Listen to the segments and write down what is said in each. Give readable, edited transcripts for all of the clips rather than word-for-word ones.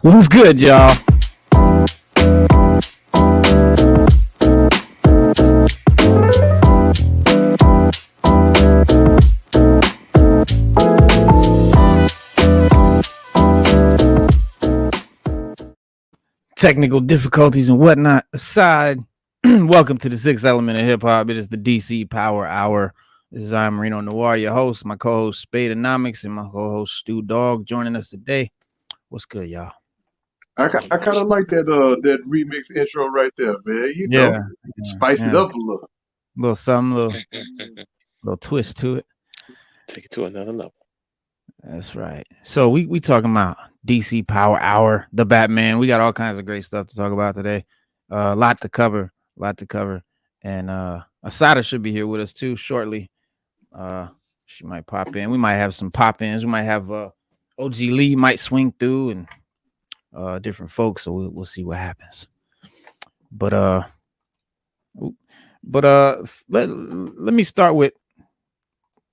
What's good, y'all? Technical difficulties and whatnot aside, welcome to the sixth element of hip hop. It is the DC Power Hour. This is I'm Reno Noir, your host, my co-host Spadeonomics, and my co-host Stu Dog joining us today. What's good, y'all? I kind of like that that remix intro right there, man. You know, spice it up a little. Little something, little twist to it. Take it to another level. That's right. So we talking about DC Power Hour, the Batman. We got all kinds of great stuff to talk about today. A lot to cover. And Asada should be here with us too shortly. She might pop in. We might have some pop-ins. We might have OG Lee might swing through and different folks. So we'll see what happens. But let me start with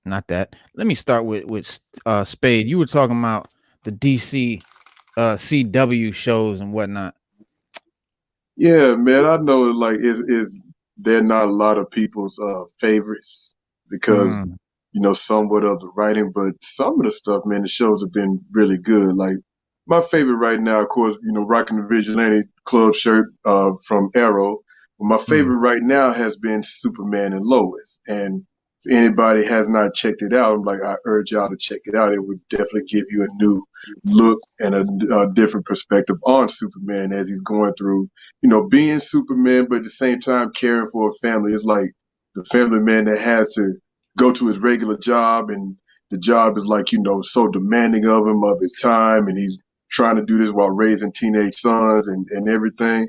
not that. Let me start with Spade. You were talking about the DC CW shows and whatnot. Yeah, man. I know, like, is they're not a lot of people's favorites because you know somewhat of the writing, but some of the stuff, man, the shows have been really good. Like my favorite right now, of course, you know, rocking the Vigilante Club shirt from Arrow. But my favorite right now has been Superman and Lois, and if anybody has not checked it out, I urge y'all to check it out. It would definitely give you a new look and a different perspective on Superman as he's going through, you know, being Superman, but at the same time caring for a family. It's like the family man that has to go to his regular job, and the job is like, you know, so demanding of him, of his time, and he's trying to do this while raising teenage sons and everything.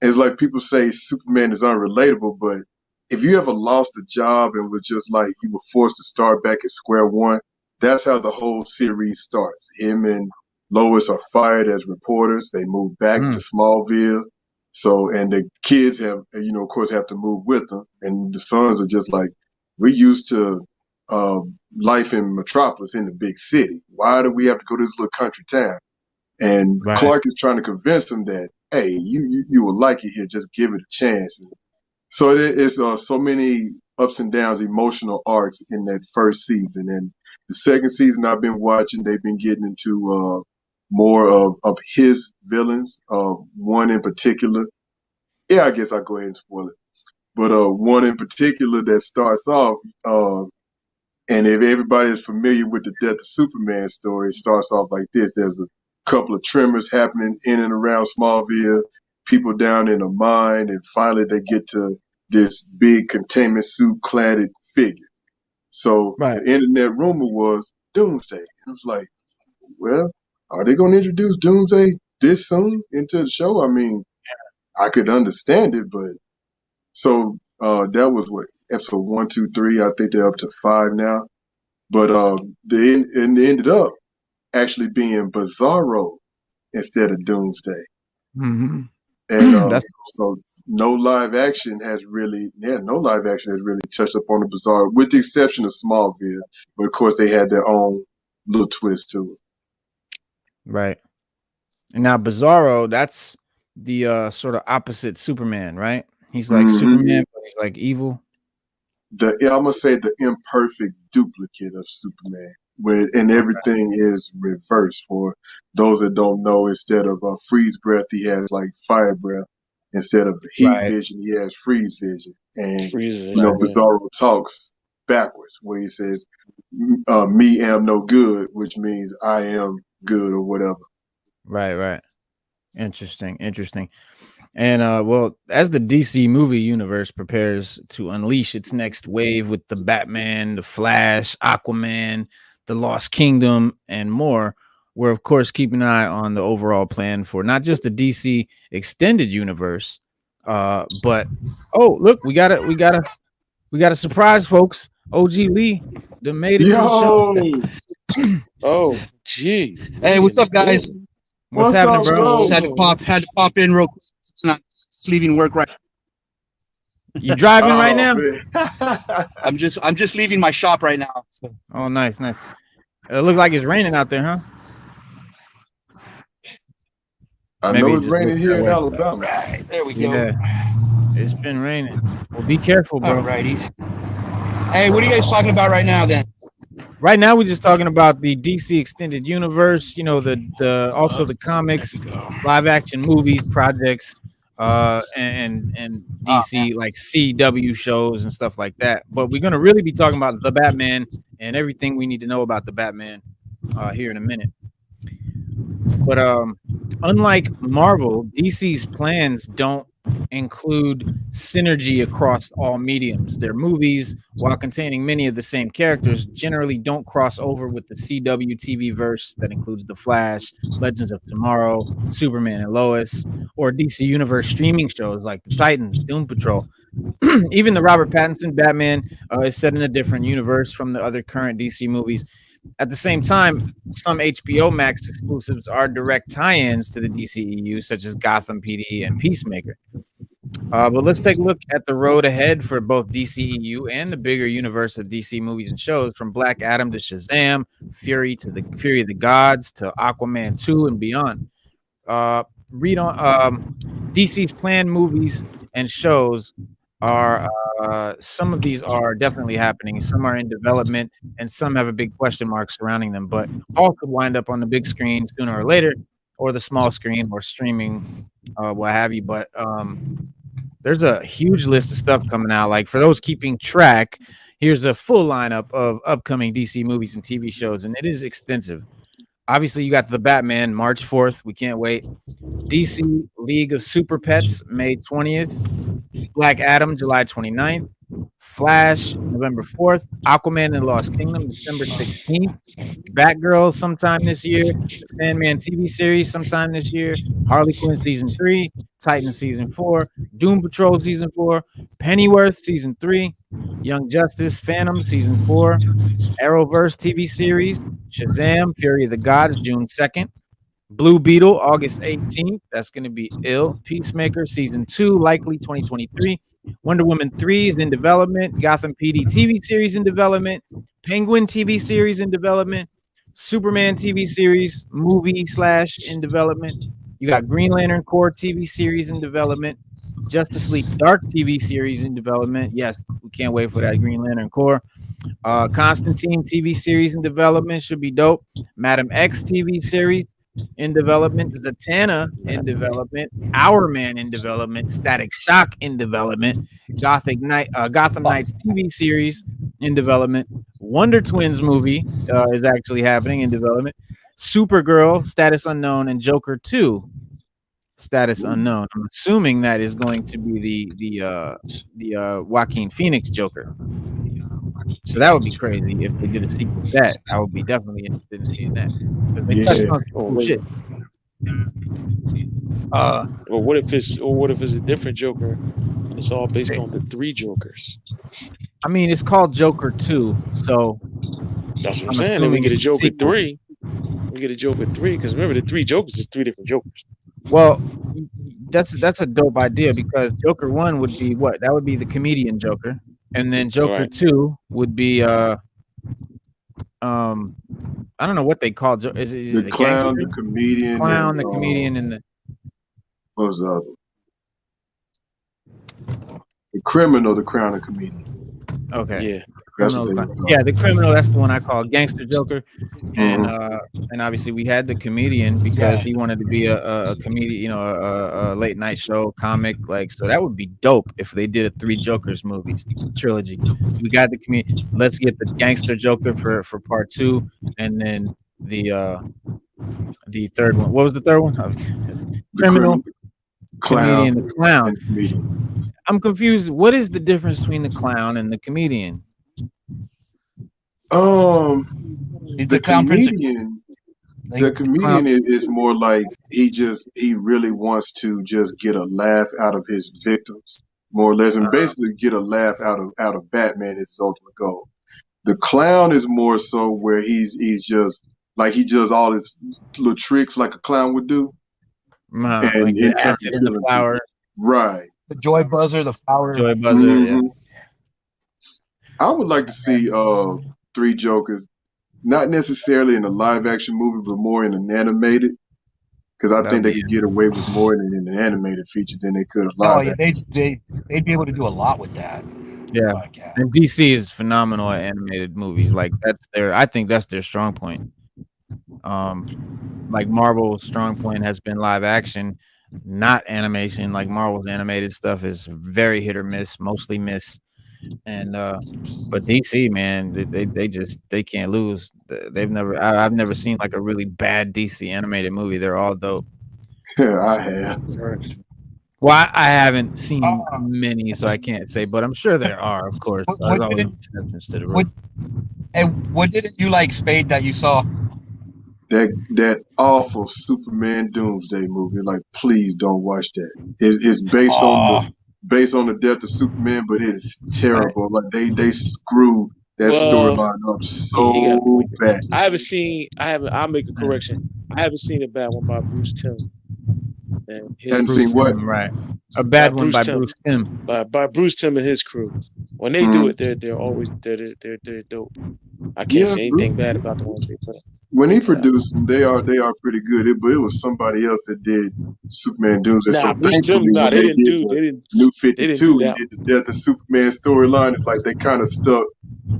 It's like people say Superman is unrelatable, but if you ever lost a job and was just like you were forced to start back at square one, that's how the whole series starts. Him and Lois are fired as reporters. They move back to Smallville. So, and the kids have, you know, of course, have to move with them. And the sons are just like, we're used to life in Metropolis, in the big city. Why do we have to go to this little country town? And Clark is trying to convince them that, hey, you will like it here. Just give it a chance. And so it's so many ups and downs, emotional arcs in that first season. And the second season I've been watching, they've been getting into more of his villains. One in particular, yeah, I guess I'll go ahead and spoil it. But one in particular that starts off, and if everybody is familiar with the Death of Superman story, it starts off like this. There's a couple of tremors happening in and around Smallville, people down in a mine, and finally they get to this big containment suit cladded figure. So the internet rumor was Doomsday. And it was like, well, are they going to introduce Doomsday this soon into the show? I mean, I could understand it, but so that was what, episode 1, 2, 3. I think they're up to 5 now. But they ended up actually being Bizarro instead of Doomsday. Mm-hmm. And so no live action has really touched up on the Bizarro, with the exception of Smallville. But of course, they had their own little twist to it. Right. And now Bizarro, that's the sort of opposite Superman, right? He's like Superman, but he's like evil. I'm gonna say the imperfect duplicate of Superman, and everything is reversed. For those that don't know, instead of freeze breath, he has like fire breath. Instead of heat vision, he has freeze vision. And Bizarro talks backwards, where he says, "Me am no good," which means I am good or whatever. Right. Interesting. And well, as the DC movie universe prepares to unleash its next wave with the Batman, the Flash, Aquaman, the Lost Kingdom, and more, we're of course keeping an eye on the overall plan for not just the DC extended universe, but look, we got a surprise, folks. OG Lee, they made it to the show. Oh, gee. Hey, what's up, guys? What's happening, bro? Just had to pop in real quick. Just leaving work right. You driving right now? I'm just leaving my shop right now. So. Oh, nice. It looks like it's raining out there, huh? I Maybe know it it's just looks raining that here in way. Alabama. Right, there we go. Yeah, it's been raining. Well, be careful, bro. Alrighty. Hey, what are you guys talking about right now then? Right now, we're just talking about the DC extended universe. You know, the also the comics, live action movies, projects, and DC like CW shows and stuff like that. But we're gonna really be talking about the Batman and everything we need to know about the Batman here in a minute. But unlike Marvel, DC's plans don't include synergy across all mediums. Their movies, while containing many of the same characters, generally don't cross over with the CW TV verse that includes The Flash, Legends of Tomorrow, Superman and Lois, or DC Universe streaming shows like The Titans, Doom Patrol. Even the Robert Pattinson Batman is set in a different universe from the other current DC movies. At the same time, some HBO Max exclusives are direct tie-ins to the DCEU, such as Gotham PD and Peacemaker. But let's take a look at the road ahead for both DCEU and the bigger universe of DC movies and shows, from Black Adam to Shazam, Fury to the Fury of the Gods to Aquaman 2 and beyond. Read on DC's planned movies and shows are some of these are definitely happening, some are in development, and some have a big question mark surrounding them, but all could wind up on the big screen sooner or later, or the small screen, or streaming, what have you. But there's a huge list of stuff coming out. Like, for those keeping track, here's a full lineup of upcoming DC movies and TV shows, and it is extensive. Obviously, you got The Batman, March 4th. We can't wait. DC League of Super Pets, May 20th. Black Adam, July 29th. Flash, November 4th. Aquaman and the Lost Kingdom, December 16th. Batgirl, sometime this year. The Sandman TV series, sometime this year. Harley Quinn Season 3. Titan Season 4. Doom Patrol Season 4. Pennyworth Season 3. Young Justice Phantom Season 4. Arrowverse TV series. Shazam, Fury of the Gods, June 2nd. Blue Beetle, August 18th. That's going to be ill. Peacemaker, Season 2, likely 2023. Wonder Woman 3 is in development. Gotham PD TV series in development. Penguin TV series in development. Superman TV series, movie / in development. You got Green Lantern Corps TV series in development. Justice League Dark TV series in development. Yes, we can't wait for that Green Lantern Corps. Constantine TV series in development. Should be dope. Madam X TV series in development. Zatanna in development. Our Man in development. Static Shock in development. Gotham Knights TV series in development. Wonder Twins movie is actually happening in development. Supergirl, status unknown, and Joker 2, status unknown. I'm assuming that is going to be the Joaquin Phoenix Joker. So that would be crazy if they did a sequel to that. I would be definitely interested in seeing that. They touched on cool shit. Or what if it's a different Joker? It's all based on the 3 Jokers. I mean, it's called Joker 2, so that's what I'm saying. Then we get a Joker 3. We get a Joker 3, because remember, the 3 Jokers is 3 different Jokers. Well, that's a dope idea, because Joker 1 would be what? That would be the comedian Joker, and then Joker 2 would be I don't know what they call is the it clown, gangster? the comedian, the comedian, and the what was the other? The criminal, the clown, and comedian. Okay. Yeah. The criminal. That's the one I call Gangster Joker, and obviously we had the comedian because he wanted to be a comedian, a late night show comic, like, so that would be dope if they did a 3 Jokers movies trilogy. We got the comedian. Let's get the Gangster Joker for part 2, and then the third one. What was the third one? Criminal, clown, comedian, the clown. and comedian. I'm confused. What is the difference between the clown and the comedian? The comedian is more like he really wants to just get a laugh out of his victims, more or less, and basically get a laugh out of Batman is his ultimate goal. The clown is more so where he's just like, he does all his little tricks like a clown would do, and like in terms of the flower, right? The joy buzzer, the flower. Joy buzzer. Yeah. I would like to see 3 Jokers, not necessarily in a live action movie, but more in an animated. because I think they could get away with more in an animated feature than they could a live action. They'd be able to do a lot with that. Yeah. And DC is phenomenal at animated movies. Like I think that's their strong point. Like Marvel's strong point has been live action, not animation. Like Marvel's animated stuff is very hit or miss, mostly miss. And but DC, man, they can't lose. I've never seen like a really bad DC animated movie. They're all dope. Yeah, I have. Well, I haven't seen many, so I can't say, but I'm sure there are, of course. There's always exceptions to the rule. And what didn't you like, Spade, that you saw? That awful Superman Doomsday movie. Like, please don't watch that. It's based on the death of Superman, but it is terrible. Like they screw that storyline up so bad. I'll make a correction. I haven't seen a bad one by Bruce Timm. Haven't seen what? Right. A bad one by Bruce Timm. By Bruce Timm and his crew. When they do it, they're always they're dope. I can't say anything bad about the ones they put up. When he produced them, they are pretty good. But it was somebody else that did Superman Doomsday. So thankfully, when they did New 52 and did the Death of Superman storyline, it's like they kind of stuck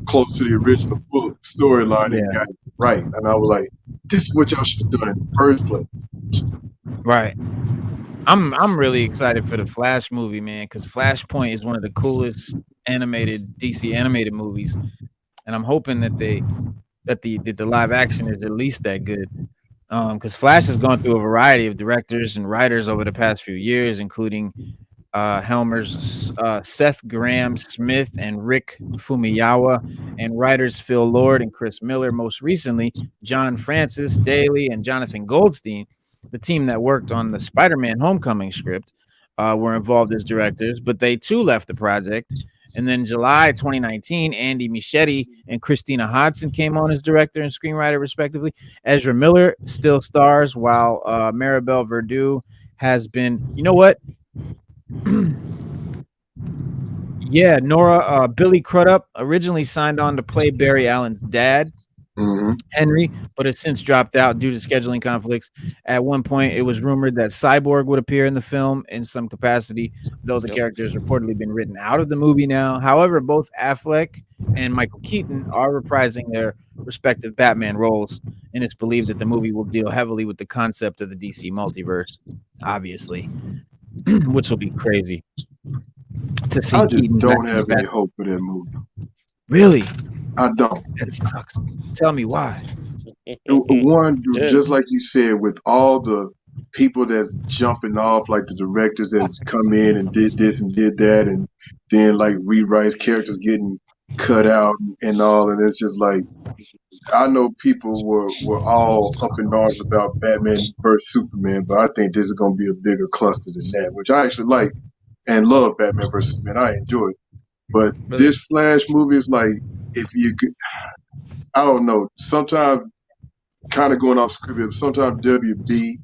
close to the original book storyline and got it right. And I was like, this is what y'all should have done in the first place. Right. I'm really excited for the Flash movie, man, because Flashpoint is one of the coolest DC animated movies, and I'm hoping that the live action is at least that good. Because Flash has gone through a variety of directors and writers over the past few years, including Helmer's Seth Grahame-Smith and Rick Fumiyawa, and writers Phil Lord and Chris Miller. Most recently, John Francis Daly and Jonathan Goldstein, the team that worked on the Spider-Man Homecoming script, were involved as directors, but they too left the project. And then July 2019, Andy Muschietti and Christina Hodson came on as director and screenwriter, respectively. Ezra Miller still stars, while Maribel Verdú has been, you know what? Yeah, Billy Crudup originally signed on to play Barry Allen's dad, Henry, but has since dropped out due to scheduling conflicts. At one point, it was rumored that Cyborg would appear in the film in some capacity, though the character has reportedly been written out of the movie now. However, both Affleck and Michael Keaton are reprising their respective Batman roles, and it's believed that the movie will deal heavily with the concept of the DC multiverse, obviously, which will be crazy to see. I just don't have any hope for that movie. Really? I don't. That sucks. Tell me why. One, just like you said, with all the people that's jumping off, like the directors that come in and did this and did that, and then like rewrites, characters getting cut out and all, and it's just like, I know people were all up in arms about Batman versus Superman, but I think this is going to be a bigger cluster than that, which I actually like and love Batman versus Superman. I enjoy it. But this Flash movie is like, if you could, I don't know, sometimes kind of going off script, sometimes WB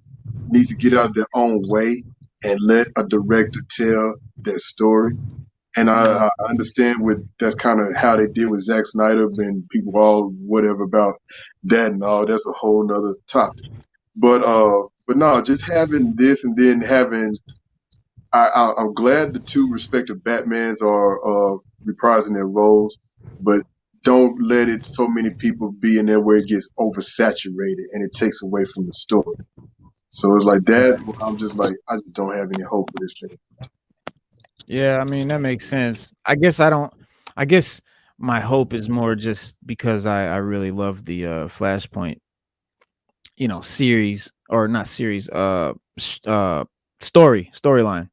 needs to get out of their own way and let a director tell their story. And I understand that's kind of how they did with Zack Snyder, and people all whatever about that and all. That's a whole nother topic. But no, just having this and then having, I'm glad the two respective Batmans are reprising their roles, but don't let it so many people be in there where it gets oversaturated and it takes away from the story. So it's like that. I'm just like, I just don't have any hope for this thing. Yeah, I mean, that makes sense. I guess my hope is more just because I really love the Flashpoint, series, or not series, storyline.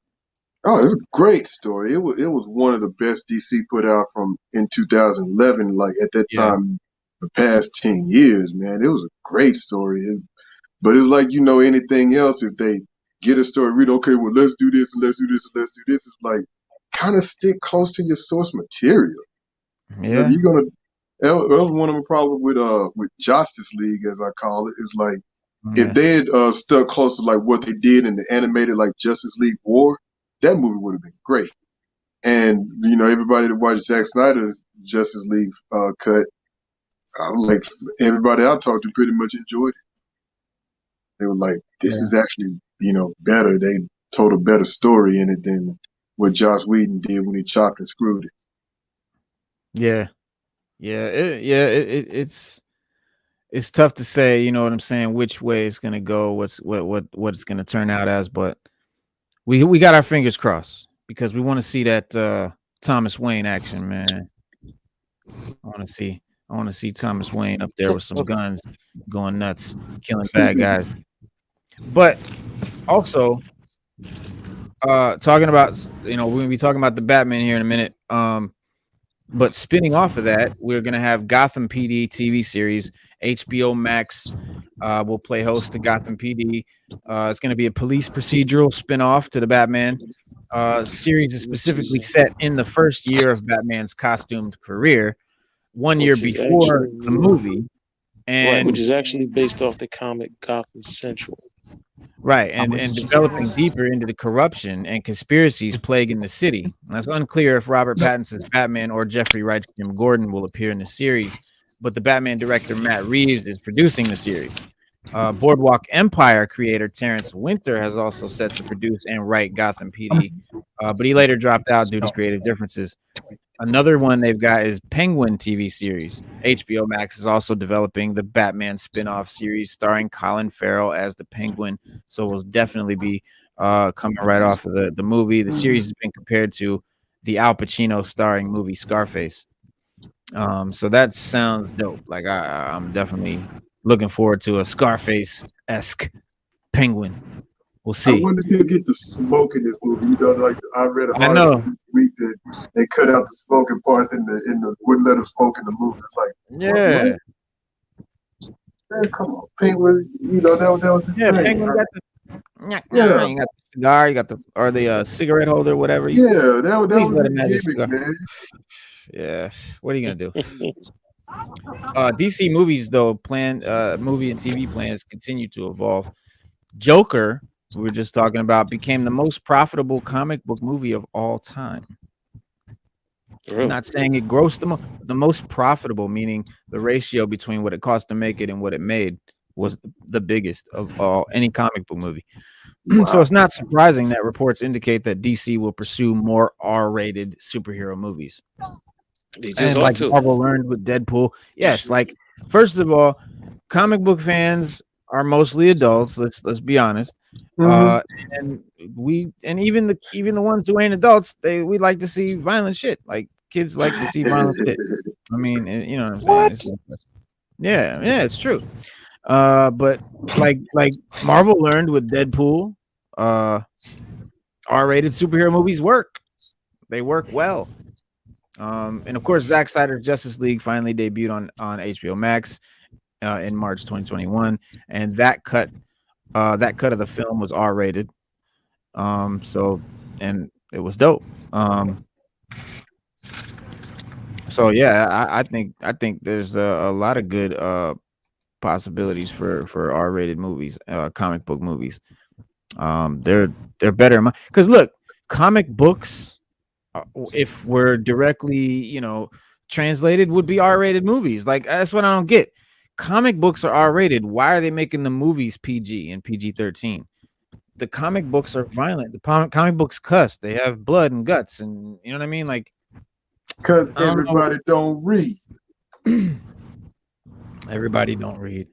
Oh, it's a great story. It was one of the best DC put out from in 2011. Like at that time, the past 10 years, man, it was a great story. But it's like, anything else, if they get a story, read, okay, well, let's do this and let's do this and let's do this. It's like, kind of stick close to your source material. Yeah. If you're gonna, that was one of the problems with Justice League, as I call it. Is like, if they had stuck close to like what they did in the animated like Justice League War, that movie would have been great. And everybody that watched Zack Snyder's Justice League cut, like everybody I talked to pretty much enjoyed it. They were like, this is actually, better. They told a better story in it than what Joss Whedon did when he chopped and screwed it. Yeah. It's tough to say, you know what I'm saying, which way it's gonna go, what it's gonna turn out as, but we got our fingers crossed because we want to see that Thomas Wayne action, man. I want to see Thomas Wayne up there with some guns, going nuts, killing bad guys. But also, talking about, we're gonna be talking about the Batman here in a minute. But spinning off of that, we're gonna have Gotham PD TV series. HBO Max will play host to Gotham PD. It's gonna be a police procedural spin-off to the Batman. Series is specifically set in the first year of Batman's costumed career, 1 year before the movie, and which is actually based off the comic Gotham Central. Right, and developing deeper into the corruption and conspiracies plaguing the city. And it's unclear if Robert Pattinson's Batman or Jeffrey Wright's Jim Gordon will appear in the series, but the Batman director Matt Reeves is producing the series. Boardwalk Empire creator Terrence Winter has also set to produce and write Gotham PD, but he later dropped out due to creative differences. Another one they've got is Penguin TV series. HBO Max is also developing the Batman spin-off series starring Colin Farrell as the Penguin, so we'll definitely be coming right off of the movie. The series has been compared to the Al Pacino starring movie Scarface. So that sounds dope. Like I'm definitely looking forward to a Scarface-esque Penguin. We'll see. I wonder if he'll get the smoke in this movie. Like I read a article this week that they cut out the smoking parts in the wouldn't let him smoke in the movie. It's like, what? Man, come on, Penguin. That was his thing. Penguin got you got the cigar, you got the cigarette holder, whatever. That was his gimmick, man. Yeah, what are you gonna do? DC movies though, movie and TV plans continue to evolve. Joker, we were just talking about, became the most profitable comic book movie of all time. I'm not saying it grossed the most profitable, meaning the ratio between what it cost to make it and what it made was the biggest of all any comic book movie. Wow. So it's not surprising that reports indicate that DC will pursue more R-rated superhero movies. And like Marvel learned with Deadpool. Yes, like first of all, comic book fans are mostly adults. Let's be honest. And even the ones who ain't adults, we like to see violent shit. Like kids like to see violent shit. I mean, you know what I'm saying? Yeah, it's true. But like Marvel learned with Deadpool, R-rated superhero movies work. They work well. And of course, Zack Snyder's Justice League finally debuted on HBO Max in March 2021, and that cut of the film was R-rated. So it was dope. So yeah, I think there's a lot of good possibilities for R-rated movies, comic book movies. They're better because look, comic books, if we're directly translated, would be R-rated movies. Like that's what I don't get. Comic books are R-rated. Why are they making the movies PG and PG-13? The comic books are violent. The comic books cuss. They have blood and guts, and you know what I mean. Like, because everybody don't read. Everybody don't read,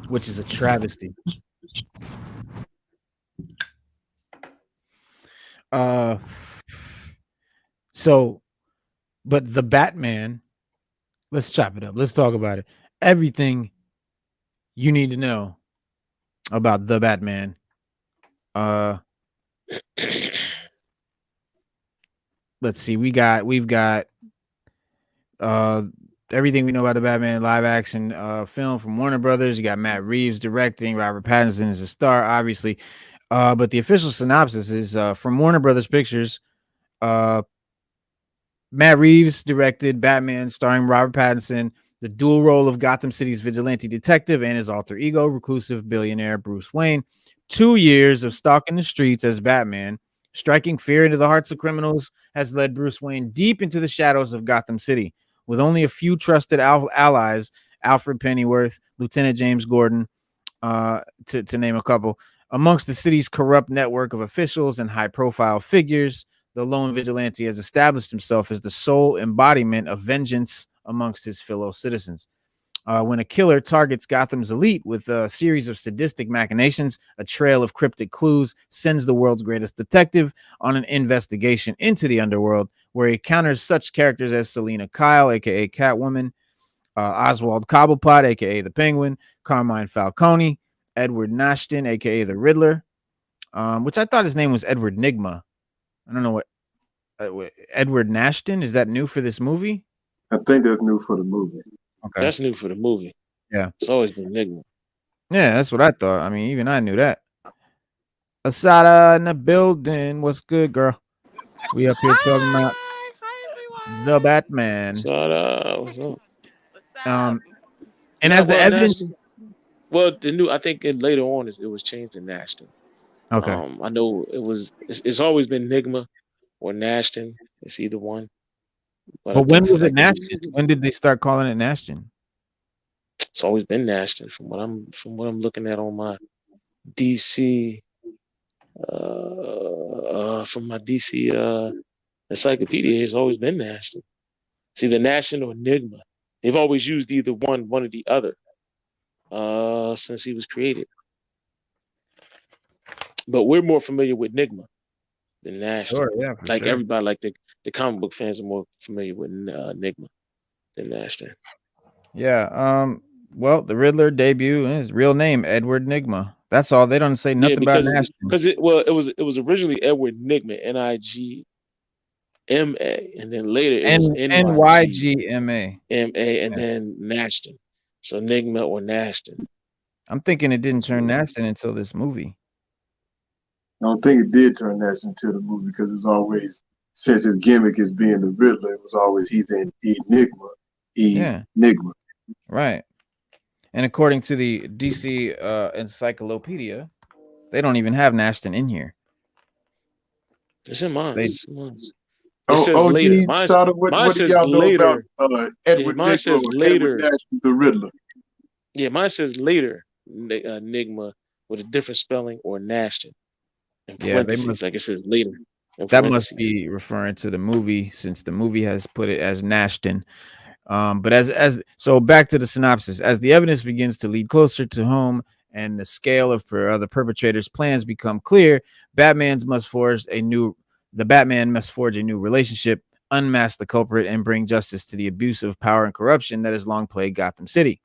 which is a travesty. So, but the Batman, let's chop it up. Let's talk about it. Everything you need to know about the Batman. Let's see. We've got everything we know about the Batman live action film from Warner Brothers. You got Matt Reeves directing. Robert Pattinson is a star, obviously. But the official synopsis is from Warner Brothers Pictures. Matt Reeves directed Batman, starring Robert Pattinson, the dual role of Gotham City's vigilante detective and his alter ego, reclusive billionaire Bruce Wayne. 2 years of stalking the streets as Batman, striking fear into the hearts of criminals, has led Bruce Wayne deep into the shadows of Gotham City. With only a few trusted allies, Alfred Pennyworth, Lieutenant James Gordon, To name a couple. Amongst the city's corrupt network of officials and high-profile figures, the lone vigilante has established himself as the sole embodiment of vengeance amongst his fellow citizens. When a killer targets Gotham's elite with a series of sadistic machinations, a trail of cryptic clues sends the world's greatest detective on an investigation into the underworld, where he encounters such characters as Selina Kyle, aka Catwoman, Oswald Cobblepot, aka the Penguin, Carmine Falcone, Edward Nashton, aka the Riddler, which I thought his name was Edward Nigma. I don't know what Edward Nashton, is that new for this movie? I think that's new for the movie. Okay, That's new for the movie. Yeah, it's always been Enigma. Yeah, that's what I thought. I mean, even I knew that. Asada in the building. What's good, girl? We up here talking about the Batman. Asada, what's up? And as the evidence, well, the new, I think later on it was changed to Nashton. Okay. I know it's always been Enigma or Nashton. It's either one. But when was it Nashton? When did they start calling it Nashton? It's always been Nashton from what I'm looking at on my DC from my DC encyclopedia. It's always been Nashton. It's either Nashton or Enigma. They've always used either one or the other since he was created. But we're more familiar with Enigma than Nashton. Sure, yeah, like sure. Everybody, like the comic book fans are more familiar with Enigma than Nashton. Yeah. Well, the Riddler debut, his real name, Edward Nigma. That's all. They don't say nothing about Nashton. Because it was originally Edward Nigma, Nigma, and then later it was Nygma, and then Nashton. So Nigma or Nashton. I'm thinking it didn't turn Nashton until this movie. I don't think it did turn Nashton until the movie because it's always, since his gimmick is being the Riddler, it was always he's an Enigma. Enigma. Right. And according to the DC encyclopedia, they don't even have Nashton in here. It's in mine. It says later. What do y'all know about Edward Nigma says later. Edward Nashton, the Riddler? Yeah, mine says later Nigma with a different spelling or Nashton. Yeah, they must, like it says later. That must be referring to the movie, since the movie has put it as Nashton. But so back to the synopsis. As the evidence begins to lead closer to home and the scale of the perpetrators' plans become clear, the Batman must forge a new relationship, unmask the culprit, and bring justice to the abuse of power and corruption that has long plagued Gotham City.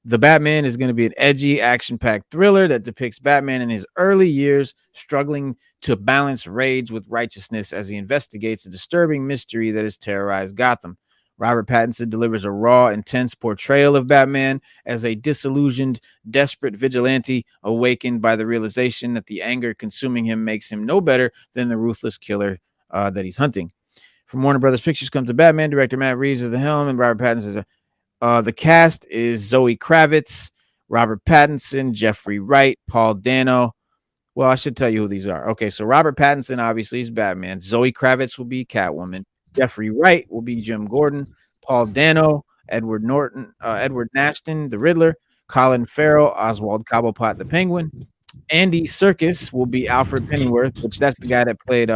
The Batman is going to be an edgy, action-packed thriller that depicts Batman in his early years struggling to balance rage with righteousness as he investigates a disturbing mystery that has terrorized Gotham. Robert Pattinson delivers a raw, intense portrayal of Batman as a disillusioned, desperate vigilante awakened by the realization that the anger consuming him makes him no better than the ruthless killer that he's hunting. From Warner Brothers Pictures comes the Batman. Director Matt Reeves is the helm, and Robert Pattinson is the cast is Zoe Kravitz, Robert Pattinson, Jeffrey Wright, Paul Dano. Well, I should tell you who these are. Okay, so Robert Pattinson obviously is Batman. Zoe Kravitz will be Catwoman. Jeffrey Wright will be Jim Gordon. Paul Dano, Edward Nashton, the Riddler. Colin Farrell, Oswald Cobblepot, the Penguin. Andy Serkis will be Alfred Pennyworth, which that's the guy that played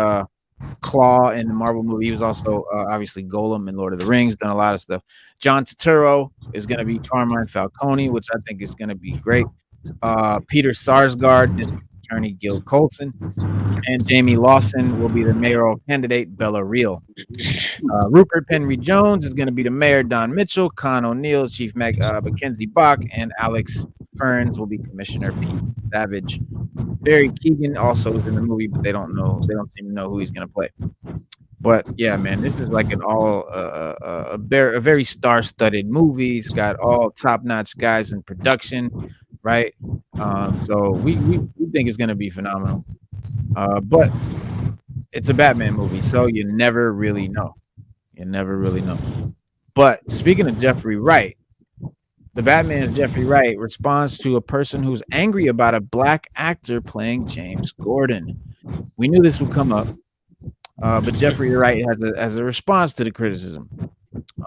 Claw in the Marvel movie. He was also obviously Golem in Lord of the Rings, done a lot of stuff. John Turturro is going to be Carmine Falcone, which I think is going to be great. Peter Sarsgaard, District Attorney Gil Colson, and Jamie Lawson will be the mayoral candidate Bella Real. Rupert Penry Jones is going to be the mayor Don Mitchell. Con O'Neill, Chief Mackenzie Bach, and Alex Ferns will be Commissioner Pete Savage. Barry Keoghan also is in the movie, but they don't seem to know who he's going to play. But yeah, man, this is like a very star-studded movie. It's got all top-notch guys in production, right? So we think it's going to be phenomenal. But it's a Batman movie, so you never really know. But speaking of Jeffrey Wright, the Batman's Jeffrey Wright responds to a person who's angry about a black actor playing James Gordon. We knew this would come up, but Jeffrey Wright has a response to the criticism.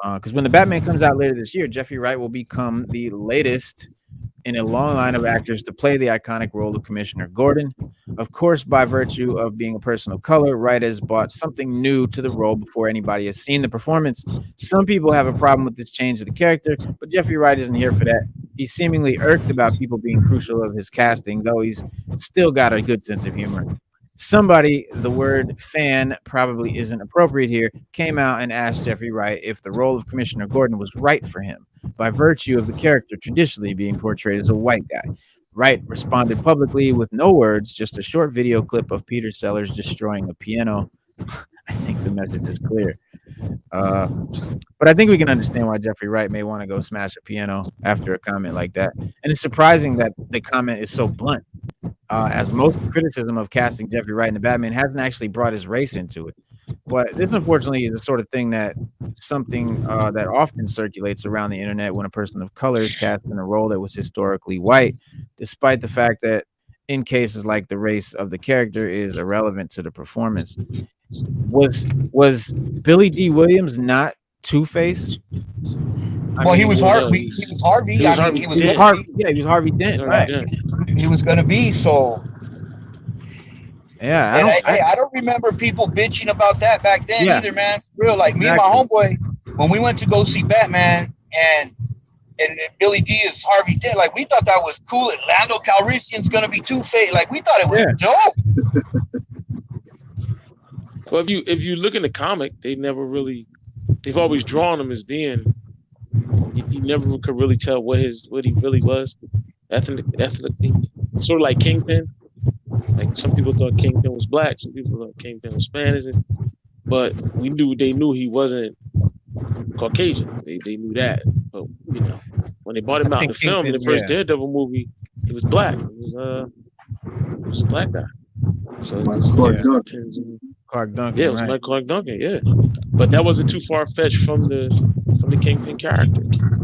Because when the Batman comes out later this year, Jeffrey Wright will become the latest in a long line of actors to play the iconic role of Commissioner Gordon. Of course, by virtue of being a person of color, Wright has brought something new to the role before anybody has seen the performance. Some people have a problem with this change of the character, but Jeffrey Wright isn't here for that. He's seemingly irked about people being crucial of his casting, though he's still got a good sense of humor. Somebody, the word fan probably isn't appropriate here, came out and asked Jeffrey Wright if the role of Commissioner Gordon was right for him, by virtue of the character traditionally being portrayed as a white guy. Wright responded publicly with no words, just a short video clip of Peter Sellers destroying a piano. I think the message is clear. But I think we can understand why Jeffrey Wright may want to go smash a piano after a comment like that. And it's surprising that the comment is so blunt, as most criticism of casting Jeffrey Wright in the Batman hasn't actually brought his race into it. But this, unfortunately, is the sort of thing that often circulates around the internet when a person of color is cast in a role that was historically white, despite the fact that in cases like the race of the character is irrelevant to the performance. Was Billy D. Williams not Two-Face? Well, he was Harvey. He was Harvey. He was I mean, Harvey he was Dent. He was Harvey Dent, right? He was going to be. So yeah, I don't remember people bitching about that back then either, man. For real, like me and my homeboy, when we went to go see Batman, and Billy D is Harvey Dent, like we thought that was cool. And Lando Calrissian's going to be Two-Face. Like we thought it was dope. Well, if you look in the comic, they've always drawn him as being. You never could really tell what he really was ethnically. Sort of like Kingpin. Like some people thought Kingpin was black, some people thought Kingpin was Spanish, but they knew he wasn't Caucasian. They knew that. But when they brought him out in the film in the first Daredevil movie, he was black. He was a black guy. So Clark Duncan. Yeah, it was like Clark Duncan. Yeah, but that wasn't too far fetched from the Kingpin character.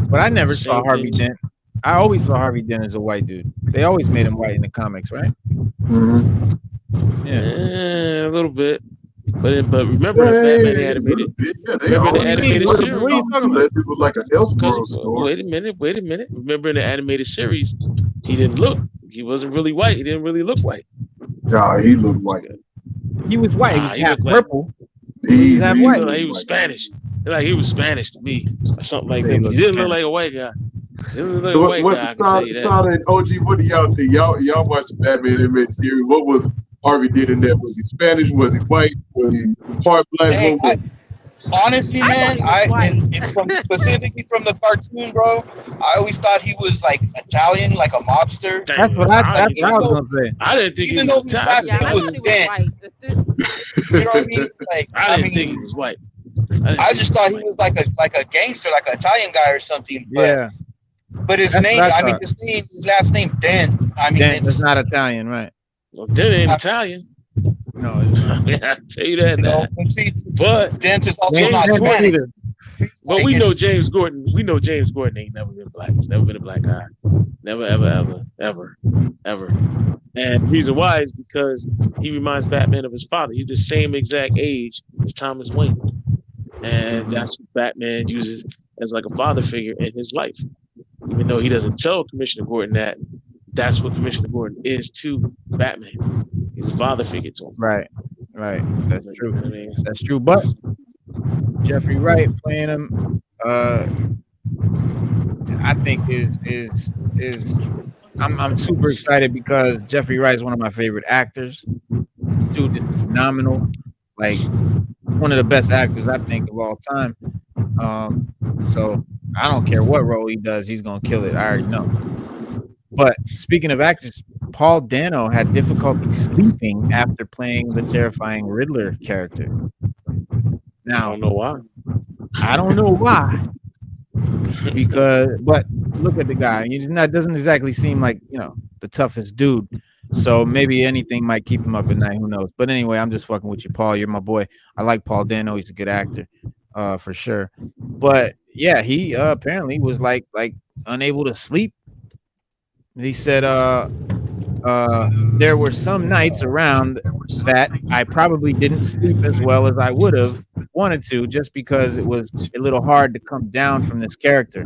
But I never saw Harvey Dent. I always saw Harvey Dent as a white dude. They always made him white in the comics, right? Mm-hmm. Yeah, a little bit. But remember the Batman animated. Remember the animated series. What are you talking about? It was like an Elseworld story. Wait a minute. Remember in the animated series, he wasn't really white. He didn't really look white. Nah, he looked white. He was white. He was half purple. He white. Like he was Spanish. Like he was Spanish to me, or something like that. He didn't look like a white guy. Solid OG, what do y'all think? Y'all watched Batman animated series. What was Harvey did in that? Was he Spanish? Was he white? Was he part black? Honestly, man, specifically from the cartoon, bro, I always thought he was like Italian, like a mobster. That's what I was gonna say. I didn't think even he though was he was Italian. You know what I mean? Like, I didn't think he was white. I just thought he was like a gangster, like an Italian guy or something. But, but his name, his last name, Dent. I mean, Dent is not Italian, right? Well, Dent ain't Italian. No, I'll tell you that now. But Dent is also not Spanish. But we know James Gordon. We know James Gordon ain't never been black. He's never been a black guy. Never, ever. And the reason why is because he reminds Batman of his father. He's the same exact age as Thomas Wayne. And that's what Batman uses as like a father figure in his life. Even though he doesn't tell Commissioner Gordon that, that's what Commissioner Gordon is to Batman. He's a father figure to him. Right. That's true. That's true. But Jeffrey Wright playing him, I think is I'm super excited because Jeffrey Wright is one of my favorite actors. Dude is phenomenal. Like one of the best actors I think of all time. So I don't care what role he does, he's gonna kill it. I already know. But speaking of actors, Paul Dano had difficulty sleeping after playing the terrifying Riddler character. Now, I don't know why. But look at the guy. He's not doesn't exactly seem like, the toughest dude. So maybe anything might keep him up at night. Who knows? But anyway, I'm just fucking with you, Paul. You're my boy. I like Paul Dano. He's a good actor, for sure. But yeah, he apparently was like unable to sleep. He said there were some nights around that I probably didn't sleep as well as I would have wanted to, just because it was a little hard to come down from this character.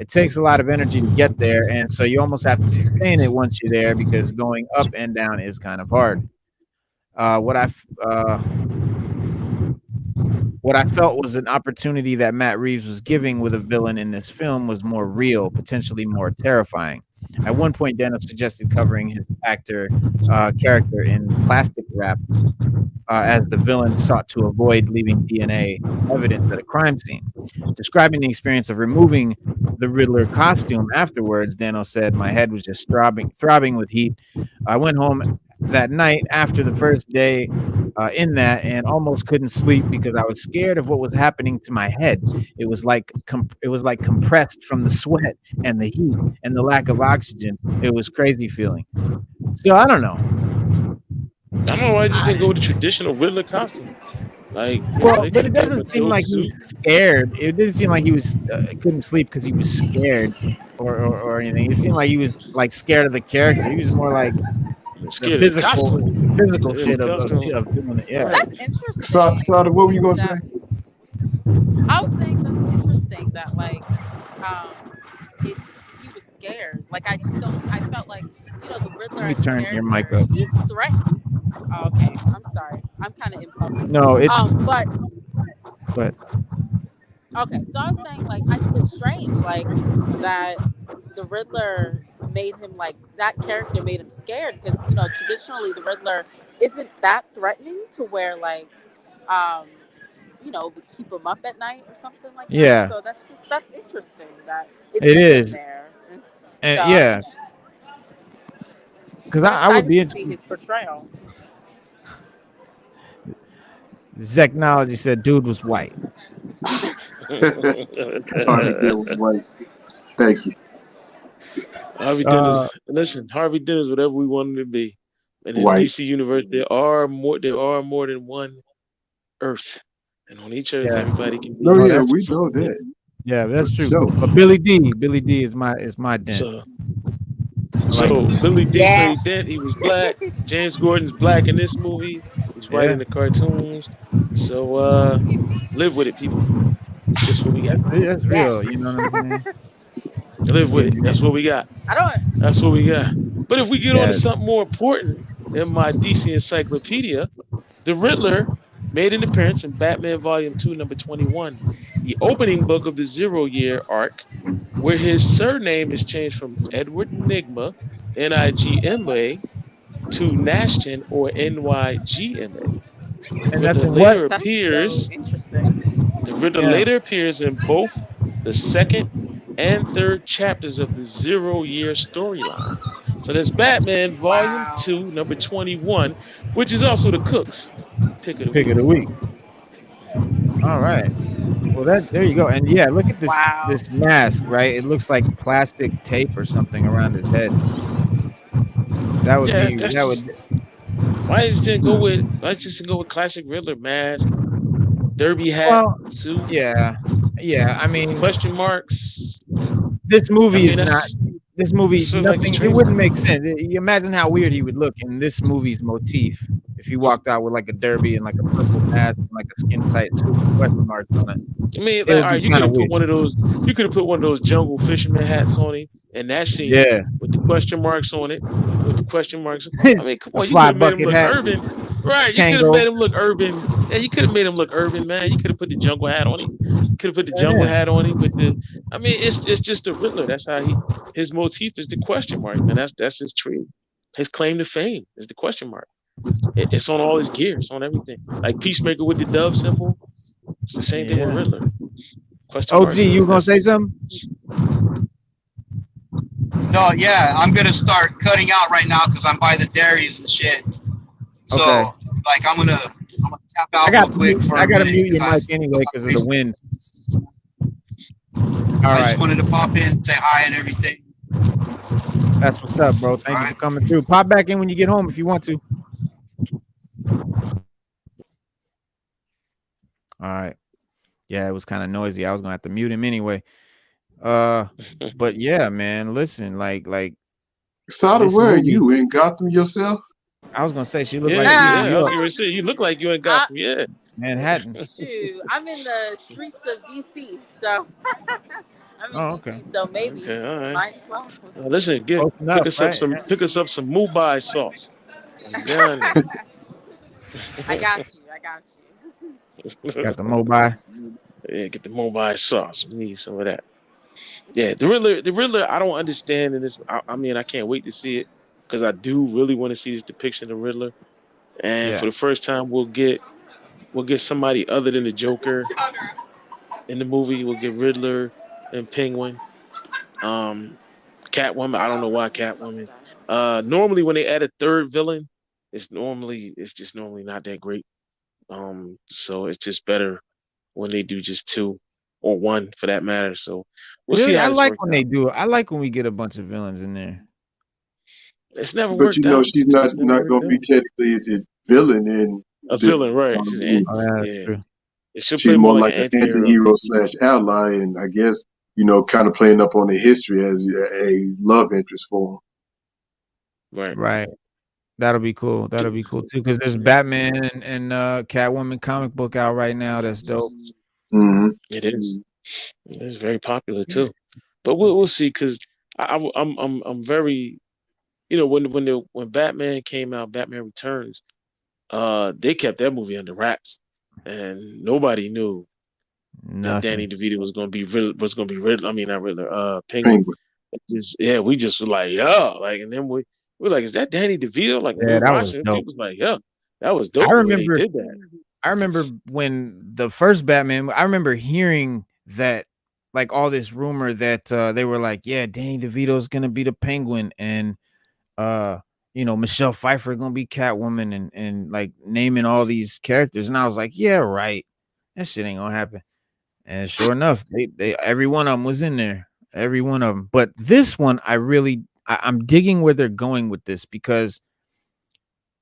It takes a lot of energy to get there, and so you almost have to sustain it once you're there because going up and down is kind of hard. Uh, what I f- uh, what I felt was an opportunity that Matt Reeves was giving with a villain in this film was more real, potentially more terrifying. At one point, Dano suggested covering his character in plastic wrap as the villain sought to avoid leaving DNA evidence at a crime scene. Describing the experience of removing the Riddler costume afterwards, Dano said, "My head was just throbbing with heat. I went home that night after the first day in that and almost couldn't sleep because I was scared of what was happening to my head. It was like compressed from the sweat and the heat and the lack of oxygen. It was crazy feeling." So I don't know. I don't know why I just didn't go with the traditional Riddler costume. Like, Well, they but could it have gave him a doesn't seem dope like he was suit. scared. It didn't seem like he was couldn't sleep because he was scared or anything. It seemed like he was like scared of the character. He was more like the Scared of the costume. physical Yeah, shit the costume. of doing it. Yeah. Right. That's interesting. Sada, what were you gonna say? I was saying that's interesting that like it he was scared. Like I just don't I felt like, you know, the Riddler Let me as a turn your mic character, up. he's threatened. Oh, okay, I'm sorry. I'm kind of in public. No, it's But okay, so I was saying like I think it's strange like that the Riddler made him like that character made him scared because you know traditionally the Riddler isn't that threatening to where like um you know would keep him up at night or something like that. yeah, So that's interesting that it it took him is. there. And So yeah, because I'm I would excited be to see his portrayal. Technology said dude was white. Harvey Dent was white. Thank you. Harvey Dent is listen. Harvey Dent is whatever we want him to be. And in the White. DC universe, there are more than one Earth, and on each Earth, Yeah. everybody can be. No, yeah, that's we something know that. different. Yeah, that's For true. sure. But Billy D is my Dent. So, I like so him. Billy D Yes. played Dent. He was black. James Gordon's black in this movie. He's white Yeah. in the cartoons. So live with it, people. That's what we got. That's real. Yes. You know what I'm saying? Live with it. That's what we got. I don't. That's what we got. But if we get on to Yeah. something more important in my DC encyclopedia, the Riddler made an appearance in Batman Volume 2, number 21, the opening book of the Zero Year arc, where his surname is changed from Edward Nigma, Nigma, to Nashton or Nygma. The And that's Riddler in what? later That's so appears. interesting. The Riddler Yeah. later appears in both the second and third chapters of the Zero Year storyline. So that's Batman Volume Wow. 2, number 21, which is also the Cook's pick of the Pick week. of the week. All right. Well, there you go. And yeah, look at this Wow. this mask, right? It looks like plastic tape or something around his head. That would Yeah, be that's that just would why just go with classic Riddler mask, derby hat, well, suit, yeah. I mean, question marks. this I movie mean is not that's this movie sort of like his nothing it trademark. wouldn't make sense. You imagine how weird he would look in this movie's motif if he walked out with like a derby and like a purple mask and like a skin tight suit with question marks on it. I mean, It like, would all right, be you could kind of have put weird. one of those. You could have put one of those jungle fisherman hats on him, and that scene Yeah. with the question marks on it, with the question marks. I mean, come A on, you could fly have made him bucket look hat, urban, right? You could have Kango. made him look urban. Yeah, you could have made him look urban, man. You could have put the jungle hat on him. You could have put the jungle Yeah. hat on him with the. I mean, it's just the Riddler. That's how his motif is the question mark, man. That's his tree. His claim to fame is the question mark. It's on all his gear. It's on everything. Like Peacemaker with the dove symbol. It's the same thing with Yeah. Riddler. Question OG, mark. So you gonna that's say something? No, yeah, I'm gonna start cutting out right now because I'm by the dairies and shit. So, Okay. like, I'm gonna tap out I got real quick for I a gotta minute mute your mic anyway because of the wind. All I right. just wanted to pop in, say hi, and everything. That's what's up, bro. Thank you for coming through. Pop back in when you get home if you want to. All right. Yeah, it was kind of noisy. I was gonna have to mute him anyway. But yeah, man, listen, like Sada, this where are movie- you? In Gotham yourself? I was gonna say she looked Yeah, like she yeah. in New I was York, gonna say you look like you in Gotham. Yeah. Manhattan. Shoot, I'm in the streets of DC, so I'm in Oh, okay. DC, so maybe Okay, all right. might as well. Listen, Close pick enough, us up right? some Mumbai sauce. I'm down I there. got you. I got Got the mobile. Yeah, get the Mumbai sauce. We need some of that. Yeah, the Riddler. I don't understand in this. I mean, I can't wait to see it because I do really want to see this depiction of Riddler. And Yeah. for the first time, we'll get somebody other than the Joker in the movie. We'll get Riddler and Penguin. Um, Catwoman. I don't know why Catwoman. Normally when they add a third villain, it's just normally not that great. So it's just better when they do just two or one for that matter. So we'll see Really, how I this like works when they out. do it. I like when we get a bunch of villains in there. It's never But worked out. she's It's not just never not worked gonna be out. technically a villain in A this villain, right? She's an movie. Oh, yeah, that's yeah. true. It should She's play more more like like an an anti-hero. anti-hero slash ally, and I guess kind of playing up on the history as a love interest for Right. Right. That'll be cool. That'll be cool too. Because there's Batman and Catwoman comic book out right now. That's dope. him. It is. It is very popular too. But we'll see because I'm very when Batman came out, Batman Returns, they kept that movie under wraps, and nobody knew that Danny Nothing. DeVito was gonna be Riddler. I mean, not Riddler. Penguin. Penguin. We just were like, yeah, like, and then we're like, is that Danny DeVito? Like, when we Yeah, were that was watching it, we dope. was like, yeah, that was I dope the way they remember did that. I remember when the first Batman, I remember hearing that, like, all this rumor that they were like, yeah, Danny DeVito's gonna be the Penguin, and Michelle Pfeiffer gonna be Catwoman, and like naming all these characters, and I was like, yeah, right, that shit ain't gonna happen. And sure enough, they every one of them was in there, every one of them. But this one, I'm digging where they're going with this because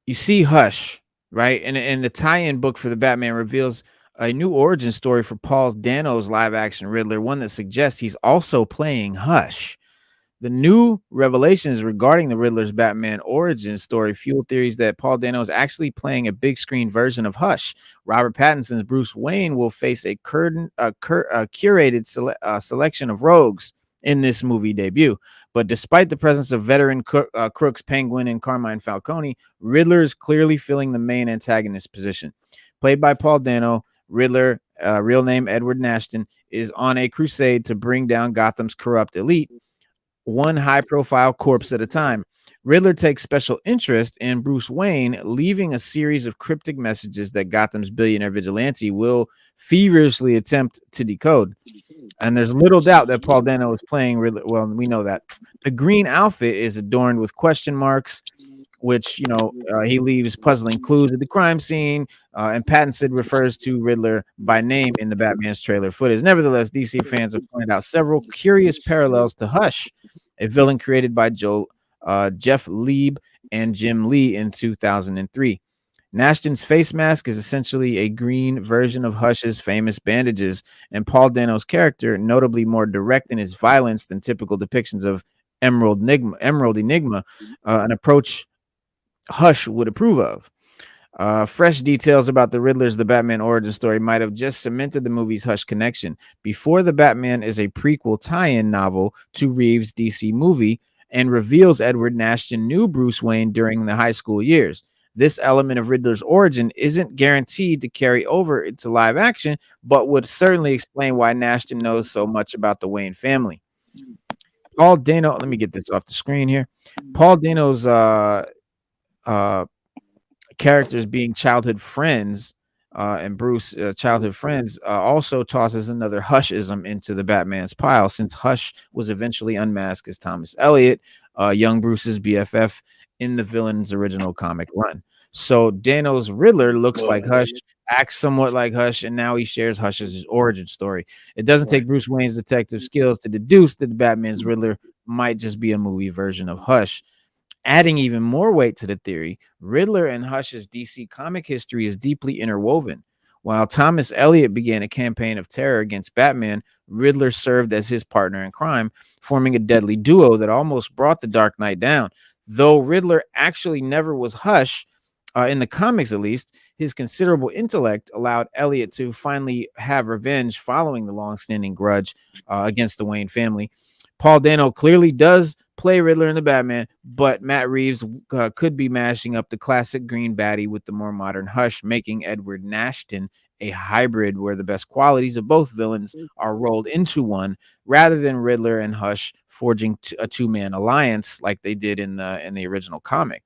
you see Hush, right? And the tie-in book for the Batman reveals a new origin story for Paul Dano's live-action Riddler, one that suggests he's also playing Hush. The new revelations regarding the Riddler's Batman origin story fuel theories that Paul Dano is actually playing a big screen version of Hush. Robert Pattinson's Bruce Wayne will face a curated selection of rogues in this movie debut. But despite the presence of veteran crooks Penguin and Carmine Falcone, Riddler is clearly filling the main antagonist position. Played by Paul Dano, Riddler, real name Edward Nashton, is on a crusade to bring down Gotham's corrupt elite, one high-profile corpse at a time. Riddler takes special interest in Bruce Wayne, leaving a series of cryptic messages that Gotham's billionaire vigilante will feverishly attempt to decode. And there's little doubt that Paul Dano is playing Riddler. Well, we know that. The green outfit is adorned with question marks, which, he leaves puzzling clues at the crime scene, and Pattinson refers to Riddler by name in the Batman's trailer footage. Nevertheless, DC fans have pointed out several curious parallels to Hush, a villain created by Jeff Lieb and Jim Lee in 2003. Nashton's face mask is essentially a green version of Hush's famous bandages, and Paul Dano's character, notably more direct in his violence than typical depictions of Emerald Enigma, an approach Hush would approve of. Fresh details about the Riddler's The Batman origin story might have just cemented the movie's Hush connection. Before the Batman is a prequel tie-in novel to Reeves' DC movie and reveals Edward Nashton knew Bruce Wayne during the high school years. This element of Riddler's origin isn't guaranteed to carry over into live action, but would certainly explain why Nashton knows so much about the Wayne family. Paul Dano, let me get this off the screen here. Paul Dano's characters being childhood friends, and Bruce childhood friends, also tosses another Hushism into the Batman's pile, since Hush was eventually unmasked as Thomas Elliot, young Bruce's BFF in the villain's original comic run. So Dano's Riddler looks like Hush, acts somewhat like Hush, and now he shares Hush's origin story. It doesn't take Bruce Wayne's detective skills to deduce that the Batman's Riddler might just be a movie version of Hush. Adding even more weight to the theory, Riddler and Hush's DC comic history is deeply interwoven. While Thomas Elliot began a campaign of terror against Batman, Riddler served as his partner in crime, forming a deadly duo that almost brought the Dark Knight down. Though Riddler actually never was Hush, In the comics, at least, his considerable intellect allowed Elliot to finally have revenge following the long-standing grudge against the Wayne family. Paul Dano clearly does play Riddler in the Batman, but Matt Reeves could be mashing up the classic green baddie with the more modern Hush, making Edward Nashton a hybrid where the best qualities of both villains are rolled into one, rather than Riddler and Hush forging a two-man alliance like they did in the original comic.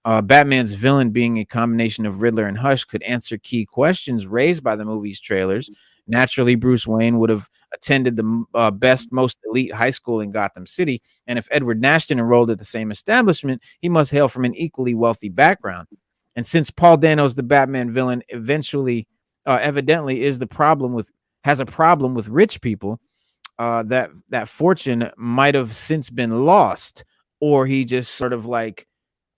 Batman's villain being a combination of Riddler and Hush could answer key questions raised by the movie's trailers. Naturally, Bruce Wayne would have attended the best, most elite high school in Gotham City, and if Edward Nashton enrolled at the same establishment, he must hail from an equally wealthy background. And since Paul Dano's the Batman villain eventually, evidently, has a problem with rich people, that fortune might have since been lost, or he just sort of like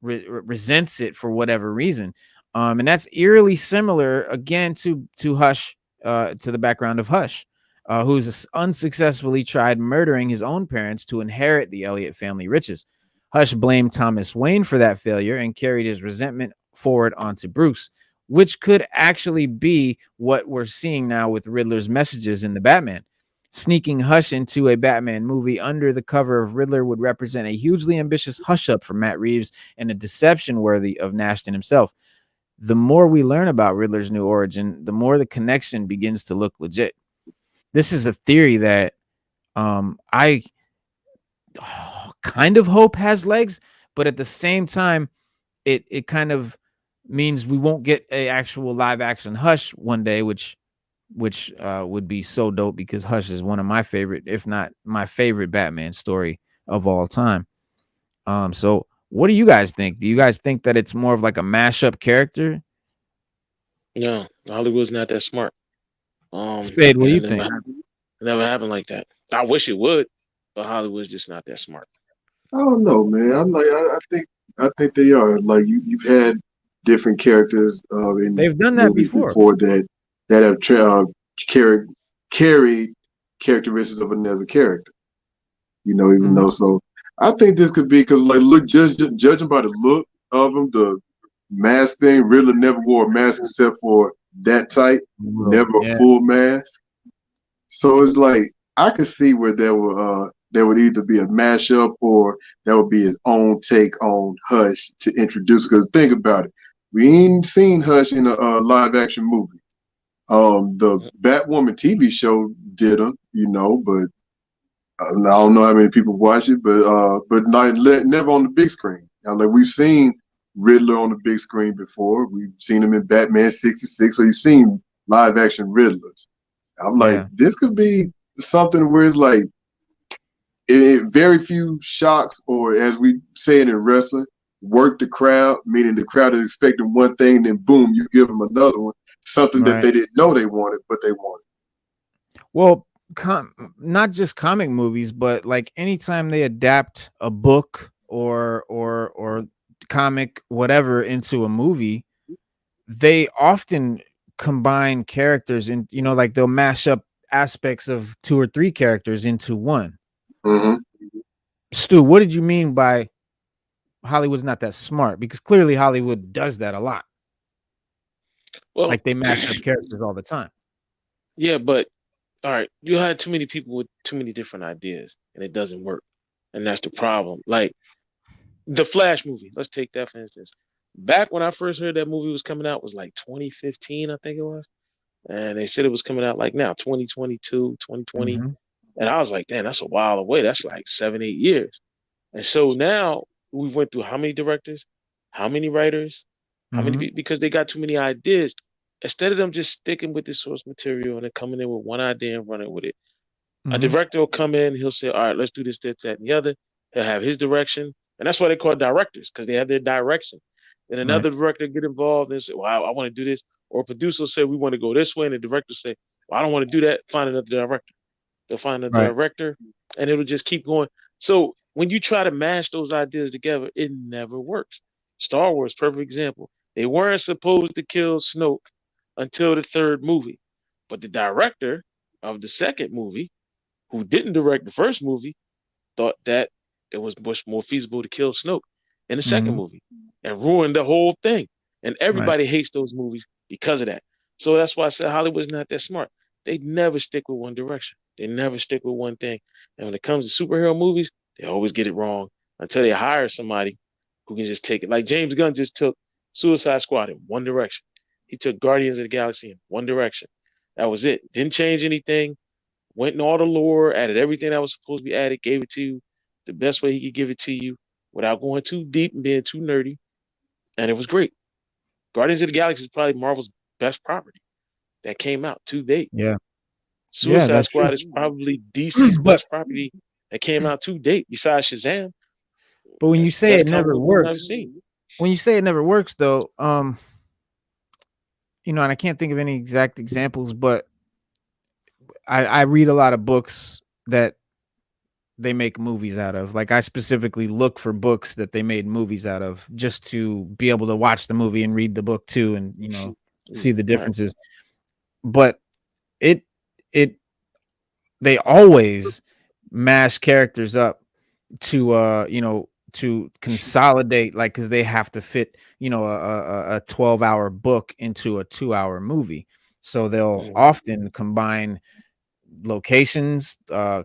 resents it for whatever reason. And that's eerily similar again to Hush, to the background of Hush, who's unsuccessfully tried murdering his own parents to inherit the Elliott family riches. Hush blamed Thomas Wayne for that failure and carried his resentment forward onto Bruce, which could actually be what we're seeing now with Riddler's messages in the Batman. Sneaking Hush into a Batman movie under the cover of Riddler would represent a hugely ambitious hush-up for Matt Reeves and a deception worthy of Nashton himself. The more we learn about Riddler's new origin, the more the connection begins to look legit. This is a theory that I kind of hope has legs, but at the same time, it kind of means we won't get a actual live-action Hush one day, which would be so dope because Hush is one of my favorite, if not my favorite Batman story of all time. So what do you guys think? Do you guys think that it's more of like a mashup character? No, Hollywood's not that smart. Spade, what do you It think? never happened like that. I wish it would, but Hollywood's just not that smart. I don't know, man. I think they are. Like you've had different characters in They've done that movies before. before that have carried characteristics of another character. Even though. So I think this could be because, like, look, judging by the look of them, the mask thing, Riddler never wore a mask except for that type, never a full mask. So it's like I could see where there would either be a mashup or that would be his own take on Hush to introduce. Because think about it, we ain't seen Hush in a live action movie. The Batwoman TV show did him, but I don't know how many people watch it, but never on the big screen. Now, like we've seen Riddler on the big screen before. We've seen him in Batman '66, so you've seen live action Riddlers. I'm like, this could be something where it's like very few shocks, or as we say it in wrestling, work the crowd, meaning the crowd is expecting one thing, and then boom, you give them another one, something that they didn't know they wanted, but they wanted. Well, not just comic movies, but like anytime they adapt a book or comic whatever into a movie, they often combine characters and like they'll mash up aspects of 2 or 3 characters into one. Stu, what did you mean by Hollywood's not that smart? Because clearly Hollywood does that a lot. Well, like they mash up characters all the time. Yeah, but all right, you had too many people with too many different ideas, and it doesn't work, and that's the problem. Like the Flash movie, let's take that for instance. Back when I first heard that movie was coming out was like 2015, I think it was, and they said it was coming out like now 2022, 2020, and I was like, damn, that's a while away. That's like 7-8 years. And so now we went through how many directors, how many writers, how many, because they got too many ideas. Instead of them just sticking with the source material and then coming in with one idea and running with it, a director will come in, he'll say, all right, let's do this, that, and the other. He'll have his direction. And that's why they call directors, because they have their direction. Then another director get involved and say, well, I want to do this. Or a producer will say, we want to go this way. And the director say, well, I don't want to do that. Find another director. They'll find another director, and it'll just keep going. So when you try to mash those ideas together, it never works. Star Wars, perfect example. They weren't supposed to kill Snoke until the 3rd movie. But the director of the 2nd movie, who didn't direct the 1st movie, thought that it was much more feasible to kill Snoke in the 2nd movie and ruined the whole thing. and Right. everybody hates those movies because of that. So that's why I said Hollywood's not that smart. They never stick with one direction. They never stick with one thing. And when it comes to superhero movies, they always get it wrong until they hire somebody who can just take it. Like James Gunn just took Suicide Squad in one direction. He took Guardians of the Galaxy in one direction. That was it. Didn't change anything. Went in all the lore, added everything that was supposed to be added, gave it to you the best way he could give it to you without going too deep and being too nerdy. And it was great. Guardians of the Galaxy is probably Marvel's best property that came out to date. Yeah. Yeah, Suicide that's true. Squad is probably DC's But best property that came out to date, besides Shazam. but when That's you the say best it never comic book movie I've works, seen. when you say it never works, though, you know, and I can't think of any exact examples, but I read a lot of books that they make movies out of. Like I specifically look for books that they made movies out of just to be able to watch the movie and read the book too, and you know, see the Right. differences. But it they always mash characters up to you know, to consolidate, like, because they have to fit, you know, a 12-hour book into a 2-hour movie, so they'll Mhm. often combine locations,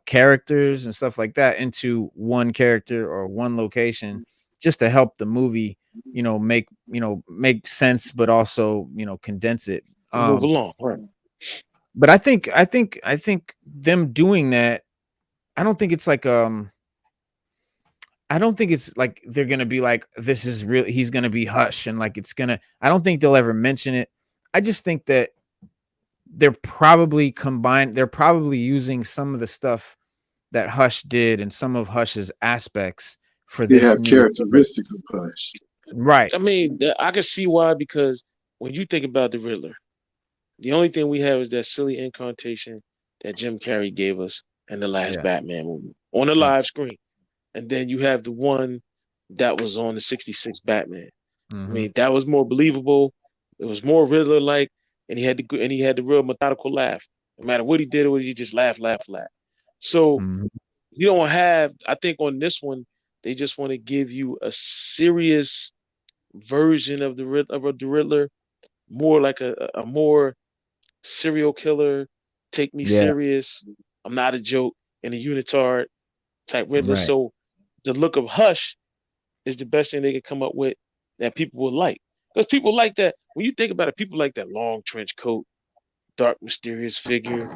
characters and stuff like that into one character or one location just to help the movie, you know, make sense, but also, you know, condense it. Move along. Right. But I think them doing that, I don't think it's like I don't think it's like they're gonna be like, this is real, he's gonna be Hush, and like it's gonna, I don't think they'll ever mention it. I just think that they're probably using some of the stuff that Hush did and some of Hush's aspects for They this have new Riddler. characteristics of Hush. Right. I mean, I can see why, because when you think about the Riddler, the only thing we have is that silly incantation that Jim Carrey gave us in the last Yeah. Batman movie on the Yeah. live screen. And then you have the one that was on the 66 Batman. I Mhm. mean, that was more believable. It was more Riddler like, and he had the real methodical laugh. No matter what he did, or he just laugh. So Mhm. you don't have, I think on this one, they just want to give you a serious version of the Riddler, more like a more serial killer, take me Yeah. serious, I'm not a joke, and a unitard type Riddler. Right. So the look of Hush is the best thing they could come up with that people will like. Because people like that. When you think about it, people like that long trench coat, dark, mysterious figure,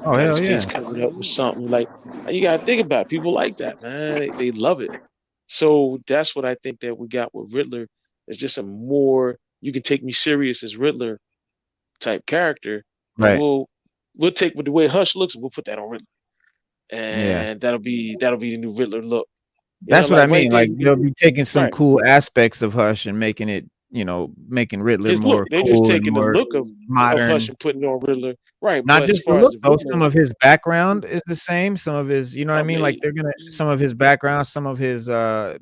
Oh, got his hell face yeah. covered up with something. Like, you gotta think about it. People like that, man. They love it. So that's what I think that we got with Riddler. It's just a more, you can take me serious as Riddler type character, and Right. we'll take with the way Hush looks, and we'll put that on Riddler, Yeah. and that'll be the new Riddler look. You know, That's what I like right mean. there, Like you they'll can be taking some right cool aspects of Hush and making it, you know, making Riddler his look. more They're just cool and taking the more look of Hush modern. and putting it on Riddler, right? Not But as just the far as look the though, some Riddler, of his background is the same. Some of his, you know what I I mean? Like mean, they're gonna, some of his background, some of his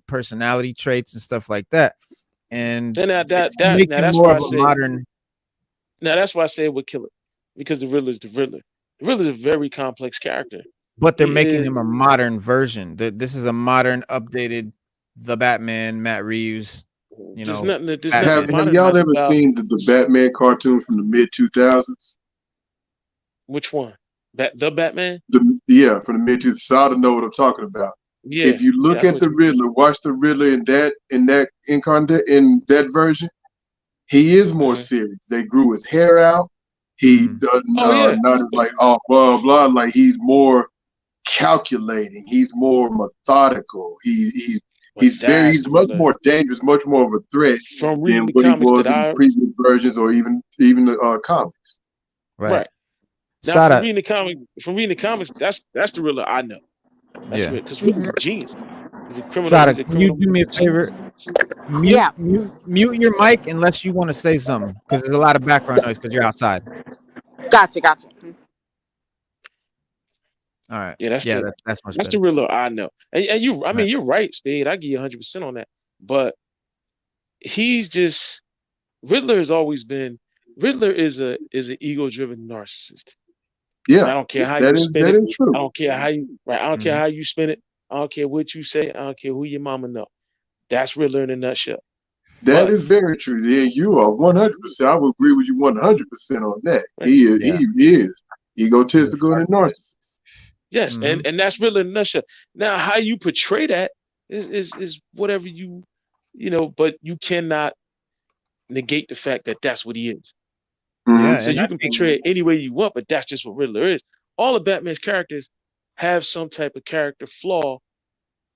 personality traits and stuff like that. And then it's to make now him that's more why of I a say modern. it would kill it, because the Riddler's the Riddler. The Riddler's a very complex character. But they're He making him is. a modern version. This is a modern, updated, the Batman, Matt Reeves, you know, There's nothing Have Batman. y'all modernized ever about seen the Batman cartoon from the mid 2000s? which one? The Batman? Yeah, from the mid 2000s. So I don't know what I'm talking about. If you Yeah, look I know at what the you mean. Riddler, watch the Riddler in that version, he is more Mhm. serious. They grew his hair out. He Mm, doesn't Oh yeah, not like oh blah blah. Like he's more calculating. He's more methodical. but that's he's the much Riddler. more dangerous, much more of a threat From than reading the what he comics was that in the I previous versions or even the comics. right. right now, Sada, from reading the comics, that's the Riddler I know. That's yeah. real, because Riddler's a genius. He's a criminal. Sada, He's a can you criminal do me a genius. favor? Mute, Yeah. mute, mute your mic unless you want to say something, because there's a lot of background noise because you're outside. Gotcha. All right. Yeah, Yeah, that's much that's the better. Riddler I know. And you, I Right. mean, you're right, Spade. I give you 100% on that. But he's just Riddler has always been. Riddler is an ego driven narcissist. And Yeah, I don't care how that you is spin that it. is true. I don't care how you right. I don't care Mhm. how you spin it. I don't care what you say. I don't care who your mama know. That's Riddler in a nutshell. That But is very true. Yeah, you are 100%. I would agree with you 100% on that. right, He is egotistical and a narcissist. yes, and that's really in a nutshell. Now, how you portray that is whatever but you cannot negate the fact that that's what he is. Mhm. So And I you can think portray it any way you want, but that's just what Riddler is. All of Batman's characters have some type of character flaw,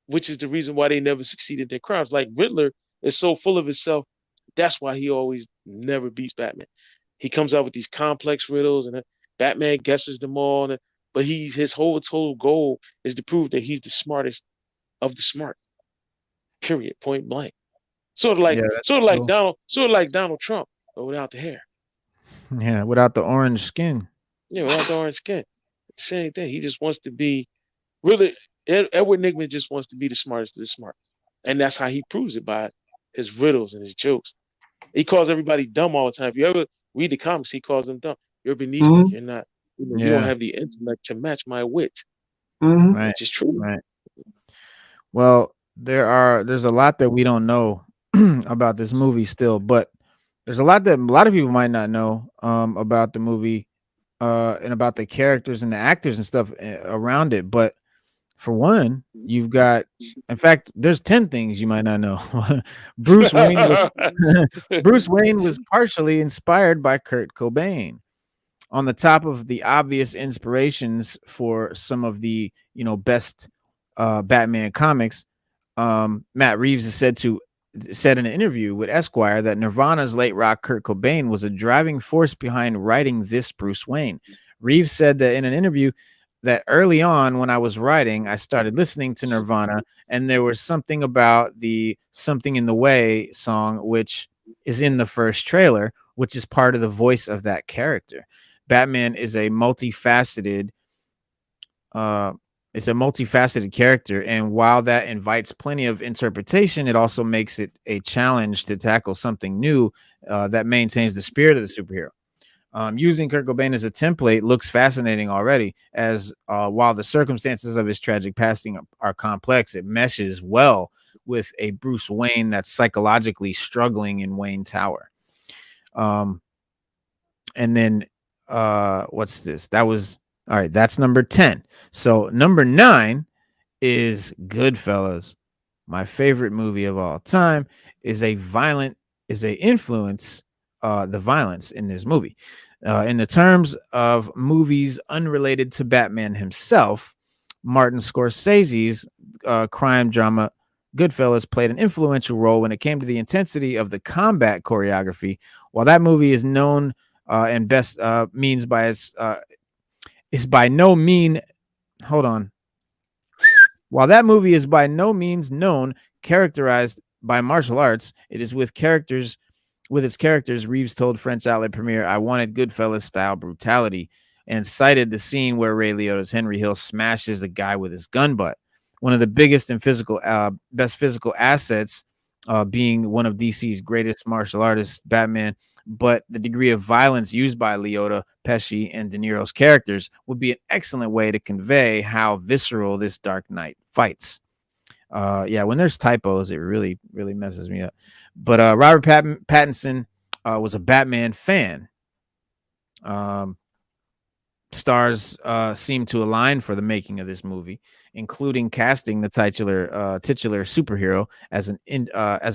which is the reason why they never succeed at their crimes. Like Riddler is so full of himself, that's why he always never beats Batman. He comes out with these complex riddles, and Batman guesses them all. But his whole total goal is to prove that he's the smartest of the smart. Period. Point blank. Sort of like, yeah, sort that's of like true. Donald, sort of like Donald Trump, but without the hair. Yeah, without the orange skin. Yeah, without the orange skin. Same thing. He just wants to be really. Edward Nygma just wants to be the smartest of the smart, and that's how he proves it by his riddles and his jokes. He calls everybody dumb all the time. If you ever read the comics, he calls them dumb. You're beneath me. Mhm. You're not. You don't Yeah, have the intellect to match my wit, Mhm. right, which is true. right. Well, there's a lot that we don't know about this movie still, but there's a lot that a lot of people might not know about the movie and about the characters and the actors and stuff around it. But for one, you've got, in fact, there's 10 things you might not know. Bruce Wayne was Bruce Wayne was partially inspired by Kurt Cobain. On the top of the obvious inspirations for some of the best Batman comics, Matt Reeves has said in an interview with Esquire that Nirvana's late rock Kurt Cobain was a driving force behind writing this Bruce Wayne. Reeves said that in an interview that early on when I was writing, I started listening to Nirvana, and there was something about the "Something in the Way" song, which is in the first trailer, which is part of the voice of that character. Batman is a multifaceted uh character, and while that invites plenty of interpretation, it also makes it a challenge to tackle something new that maintains the spirit of the superhero. Using Kurt Cobain as a template looks fascinating already, as while the circumstances of his tragic passing are complex, it meshes well with a Bruce Wayne that's psychologically struggling in Wayne Tower. And then what's this? That was all right. That's number 10. So number 9 is Goodfellas. My favorite movie of all time is a influence the violence in this movie. In the terms of movies unrelated to Batman himself, Martin Scorsese's crime drama Goodfellas played an influential role when it came to the intensity of the combat choreography. While that movie is known and best means by its is by no mean hold on. While that movie is by no means known, characterized by martial arts, it is with its characters, Reeves told French outlet Premiere, "I wanted Goodfellas style brutality," and cited the scene where Ray Liotta's Henry Hill smashes the guy with his gun butt. One of the biggest and best physical assets, being one of DC's greatest martial artists, Batman. But the degree of violence used by Liotta, Pesci, and De Niro's characters would be an excellent way to convey how visceral this Dark Knight fights. Yeah, when there's typos, it really, really messes me up. But Robert Pattinson was a Batman fan. Stars seem to align for the making of this movie, including casting the titular superhero. As an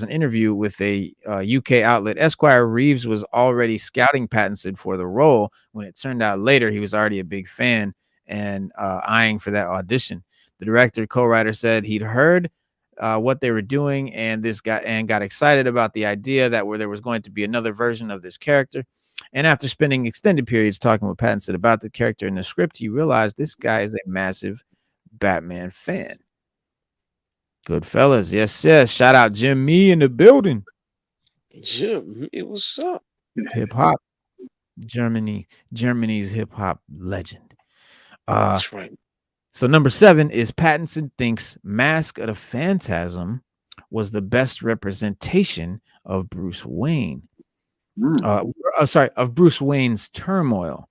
interview with a UK outlet, Esquire, Reeves was already scouting Pattinson for the role when it turned out later he was already a big fan and eyeing for that audition. The director co-writer said he'd heard what they were doing and got excited about the idea that there was going to be another version of this character. And after spending extended periods talking with Pattinson about the character in the script, he realized this guy is a massive Batman fan. Goodfellas, yes. Shout out Jim Me in the building. Jim, what's up? Hip hop, Germany's hip hop legend. That's right. So number 7 is Pattinson thinks Mask of the Phantasm was the best representation of Bruce Wayne. Of Bruce Wayne's turmoil.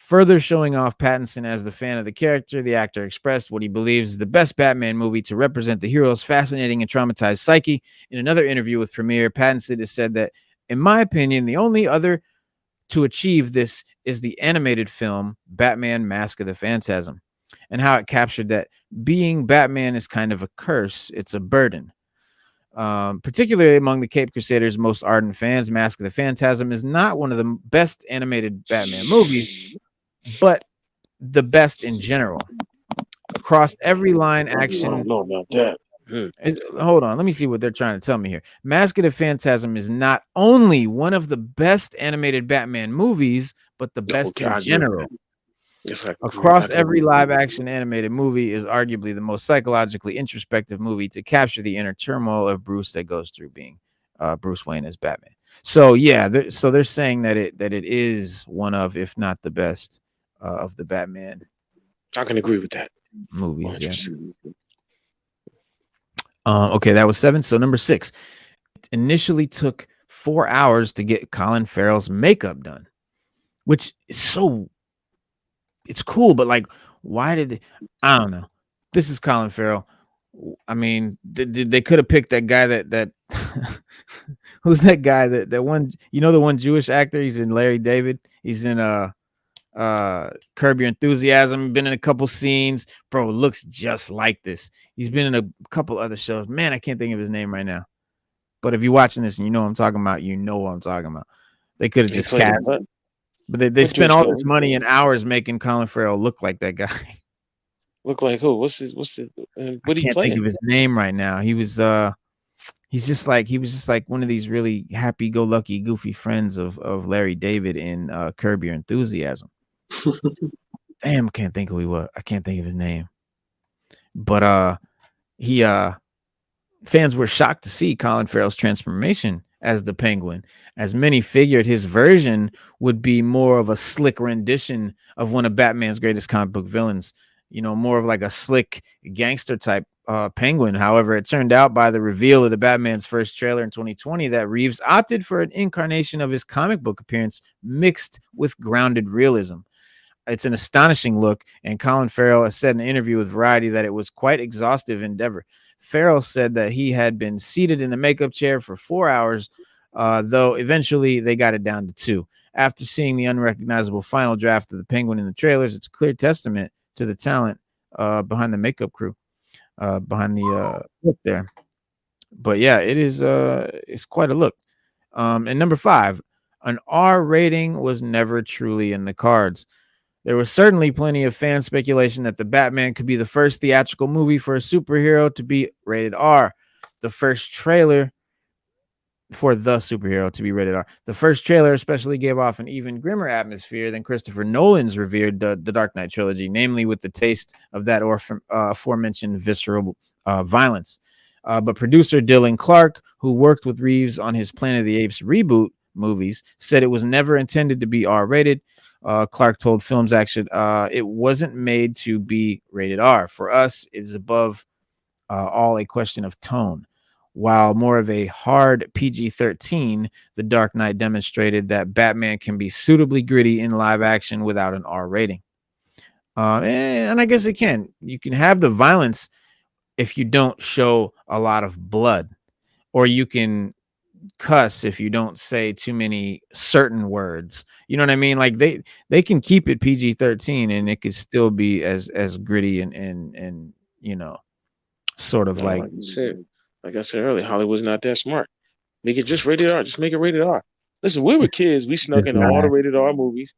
Further showing off Pattinson as the fan of the character, the actor expressed what he believes is the best Batman movie to represent the hero's fascinating and traumatized psyche. In another interview with Premiere, Pattinson has said that, in my opinion, the only other to achieve this is the animated film Batman Mask of the Phantasm, and how it captured that being Batman is kind of a curse. It's a burden. Particularly among the Cape Crusaders' most ardent fans, Mask of the Phantasm is not one of the best animated Batman movies, but the best in general. Across every line action. I don't know about that. Hold on, let me see what they're trying to tell me here. Mask of the Phantasm is not only one of the best animated Batman movies, but the best in general. Across every live action animated movie is arguably the most psychologically introspective movie to capture the inner turmoil of Bruce that goes through being Bruce Wayne as Batman. So yeah, they're saying that it is one of, if not the best, of the Batman. I can agree with that. Movies, yeah. Okay, that was 7. So number 6, it initially took 4 hours to get Colin Farrell's makeup done, which is so. It's cool, but like, why did they? I don't know. This is Colin Farrell. I mean, they could have picked that guy that who's that guy that one, you know, the one Jewish actor. He's in Larry David. He's in Curb Your Enthusiasm. Been in a couple scenes. Bro, looks just like this. He's been in a couple other shows. Man, I can't think of his name right now. But if you're watching this and you know what I'm talking about, you know what I'm talking about. They could have just cast. But they spent all this money and hours making Colin Farrell look like that guy. Look like who? What he can't think of his name right now. He was he was just like one of these really happy-go-lucky, goofy friends of Larry David in Curb Your Enthusiasm. Damn, can't think who he was. I can't think of his name. But he fans were shocked to see Colin Farrell's transformation as the Penguin, as many figured his version would be more of a slick rendition of one of Batman's greatest comic book villains, you know, more of like a slick gangster type Penguin. However, it turned out by the reveal of the Batman's first trailer in 2020 that Reeves opted for an incarnation of his comic book appearance mixed with grounded realism. It's an astonishing look, and Colin Farrell has said in an interview with Variety that it was quite exhaustive endeavor. Farrell said that he had been seated in a makeup chair for 4 hours, though eventually they got it down to 2. After seeing the unrecognizable final draft of the Penguin in the trailers, it's a clear testament to the talent behind the makeup crew, behind the look there. But yeah, it is it's quite a look. And number 5, an R rating was never truly in the cards. There was certainly plenty of fan speculation that the Batman could be the first theatrical movie for a superhero to be rated R. The first trailer for the superhero to be rated R. The first trailer especially gave off an even grimmer atmosphere than Christopher Nolan's revered the Dark Knight trilogy, namely with the taste of that aforementioned visceral violence. But producer Dylan Clark, who worked with Reeves on his Planet of the Apes reboot movies, said it was never intended to be R-rated. Clark told Films Action, it wasn't made to be rated R. For us, it is above all a question of tone. While more of a hard PG-13, The Dark Knight demonstrated that Batman can be suitably gritty in live action without an R rating. And I guess it can. You can have the violence if you don't show a lot of blood, or you can cuss if you don't say too many certain words. You know what I mean? Like they can keep it PG-13 and it could still be as gritty and you know, sort of like I said earlier, Hollywood's not that smart. Make it just rated R. Just make it rated R. Listen, we were kids. We snuck in all the rated R movies.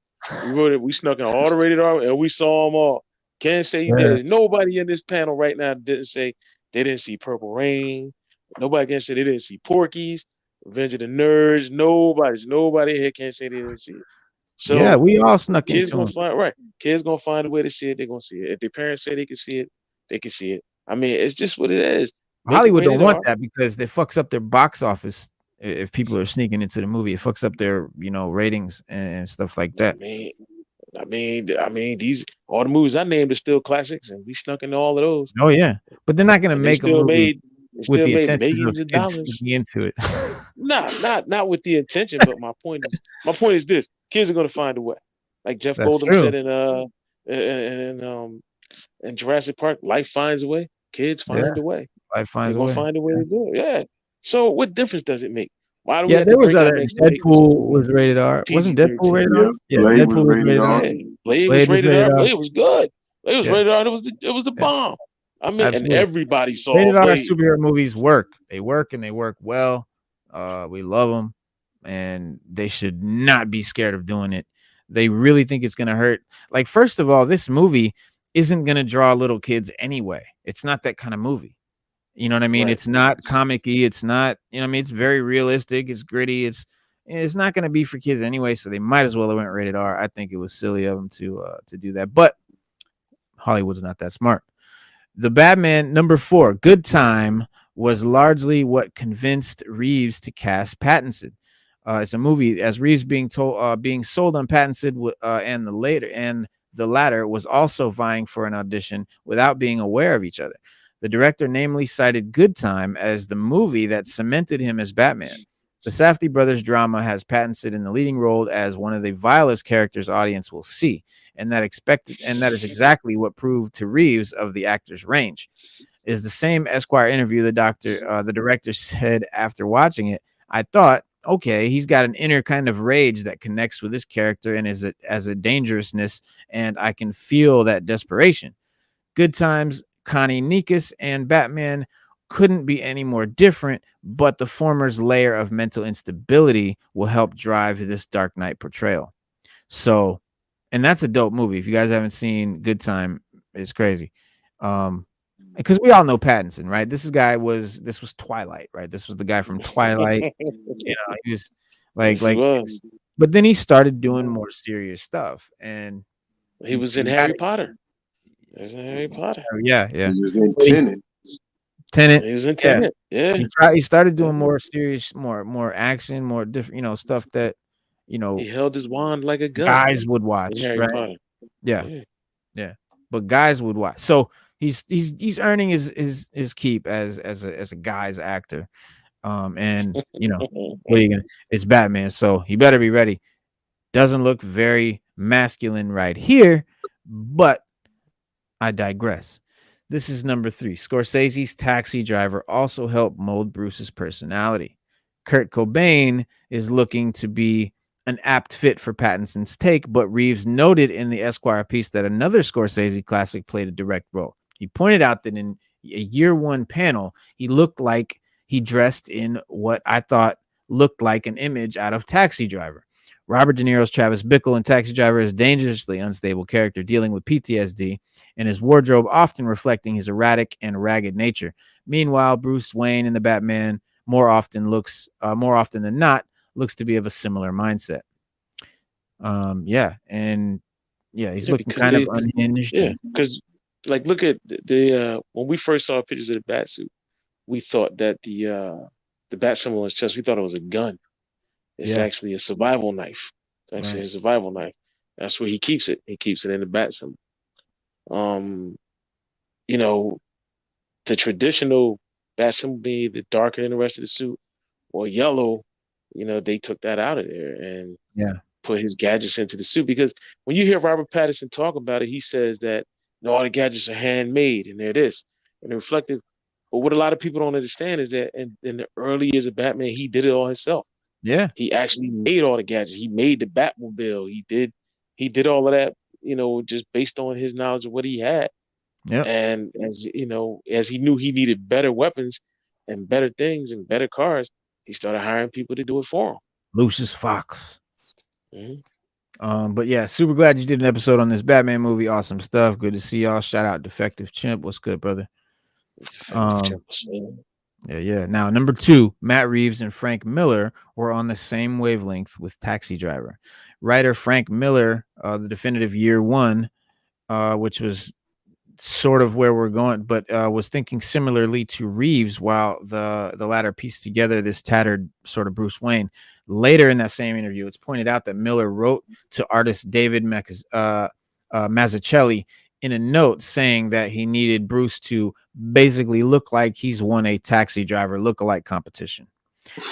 We snuck in all the rated R, and we saw them all. Can't say there's nobody in this panel right now didn't say they didn't see Purple Rain. Nobody can say they didn't see Porky's, Revenge of the Nerds. Nobody here can't say they didn't see it. So yeah, we all snuck kids into gonna find Kids gonna find a way to see it. They're gonna see it. If their parents say they can see it, they can see it. I mean, it's just what it is. Hollywood don't want that because it fucks up their box office. If people are sneaking into the movie, it fucks up their, you know, ratings and stuff like that. I mean, these all the movies I named are still classics, and we snuck into all of those. Oh yeah, but they're not gonna make a movie with the intention of kids sneaking into it. not with the intention, but my point is this: kids are gonna find a way. Like Jeff That's Goldblum true. said in Jurassic Park, life finds a way. Kids Yeah, find a way. life They're finds a gonna way. find a way to do it. Yeah. So what difference does it make? Why do we Yeah, have to there was break our other. necks to make this Deadpool movie was rated R. Wasn't Deadpool rated PG-13? Yeah, R? Yeah, Blade was Deadpool was rated rated R. R. Yeah, Blade was Blade was rated rated R. R. Blade was good. Blade was Yeah, rated R. It was the yeah, bomb. I mean, and absolutely. everybody saw Rated R Blade. superhero movies work. They work and they work well. We love them, and they should not be scared of doing it. They really think it's gonna hurt. Like, first of all, this movie isn't gonna draw little kids anyway. It's not that kind of movie. You know what I mean? Right. It's not comic-y. It's not, you know what I mean? It's very realistic. It's gritty. It's not going to be for kids anyway, so they might as well have went rated R. I think it was silly of them to do that, but Hollywood's not that smart. The Batman number 4, Good Time, was largely what convinced Reeves to cast Pattinson. It's a movie as Reeves being sold on Pattinson, and the latter was also vying for an audition without being aware of each other. The director namely cited Good Time as the movie that cemented him as Batman. The Safdie brothers drama has Pattinson in the leading role as one of the vilest characters audience will see, and that is exactly what proved to Reeves of the actor's range. Is the same Esquire interview the director said after watching it, I thought, okay, he's got an inner kind of rage that connects with this character and as a dangerousness, and I can feel that desperation. Good Times, Connie Nikas, and Batman couldn't be any more different, but the former's layer of mental instability will help drive this Dark Knight portrayal. So, and that's a dope movie. If you guys haven't seen Good Time, it's crazy. Because we all know Pattinson, right? This was Twilight, right? This was the guy from Twilight. He was Yes, he was. but then he started doing more serious stuff, and He was in Harry Potter. He was in Harry Potter. Yeah. He was in Tenet. He was in Tenet. Yeah. He started doing more serious, more action, more different, stuff that, He held his wand like a gun. guys would watch, In Harry right? Potter. Yeah. But guys would watch. So he's earning his keep as a guy's actor. And what are you gonna? It's Batman, so he better be ready. Doesn't look very masculine right here, but I digress. This is number 3. Scorsese's Taxi Driver also helped mold Bruce's personality. Kurt Cobain is looking to be an apt fit for Pattinson's take, but Reeves noted in the Esquire piece that another Scorsese classic played a direct role. He pointed out that in a year 1 panel, he looked like he dressed in what I thought looked like an image out of Taxi Driver. Robert De Niro's Travis Bickle in Taxi Driver is a dangerously unstable character dealing with PTSD, and his wardrobe often reflecting his erratic and ragged nature. Meanwhile, Bruce Wayne in the Batman more often than not looks to be of a similar mindset. He's looking kind of unhinged. Yeah, because look at the when we first saw pictures of the bat suit, we thought that the bat symbol on his chest, we thought it was a gun. It's actually a survival knife. It's actually a survival knife. That's where he keeps it. He keeps it in the bat symbol. The traditional bat symbol being the darker than the rest of the suit or yellow, they took that out of there and put his gadgets into the suit. Because when you hear Robert Pattinson talk about it, he says that all the gadgets are handmade and they're this and they're reflective. But what a lot of people don't understand is that in the early years of Batman, he did it all himself. Yeah. He actually made all the gadgets. He made the Batmobile. He did all of that, just based on his knowledge of what he had. Yeah. And as he knew he needed better weapons and better things and better cars, he started hiring people to do it for him. Lucius Fox. Mm-hmm. But yeah, super glad you did an episode on this Batman movie. Awesome stuff. Good to see y'all. Shout out Defective Chimp. What's good, brother? Yeah. Now, number 2, Matt Reeves and Frank Miller were on the same wavelength with Taxi Driver. Writer Frank Miller, the definitive year 1, which was sort of where we're going, but was thinking similarly to Reeves while the latter pieced together this tattered sort of Bruce Wayne. Later in that same interview, it's pointed out that Miller wrote to artist David Mazzucchelli in a note saying that he needed Bruce to basically look like he's won a Taxi Driver lookalike competition.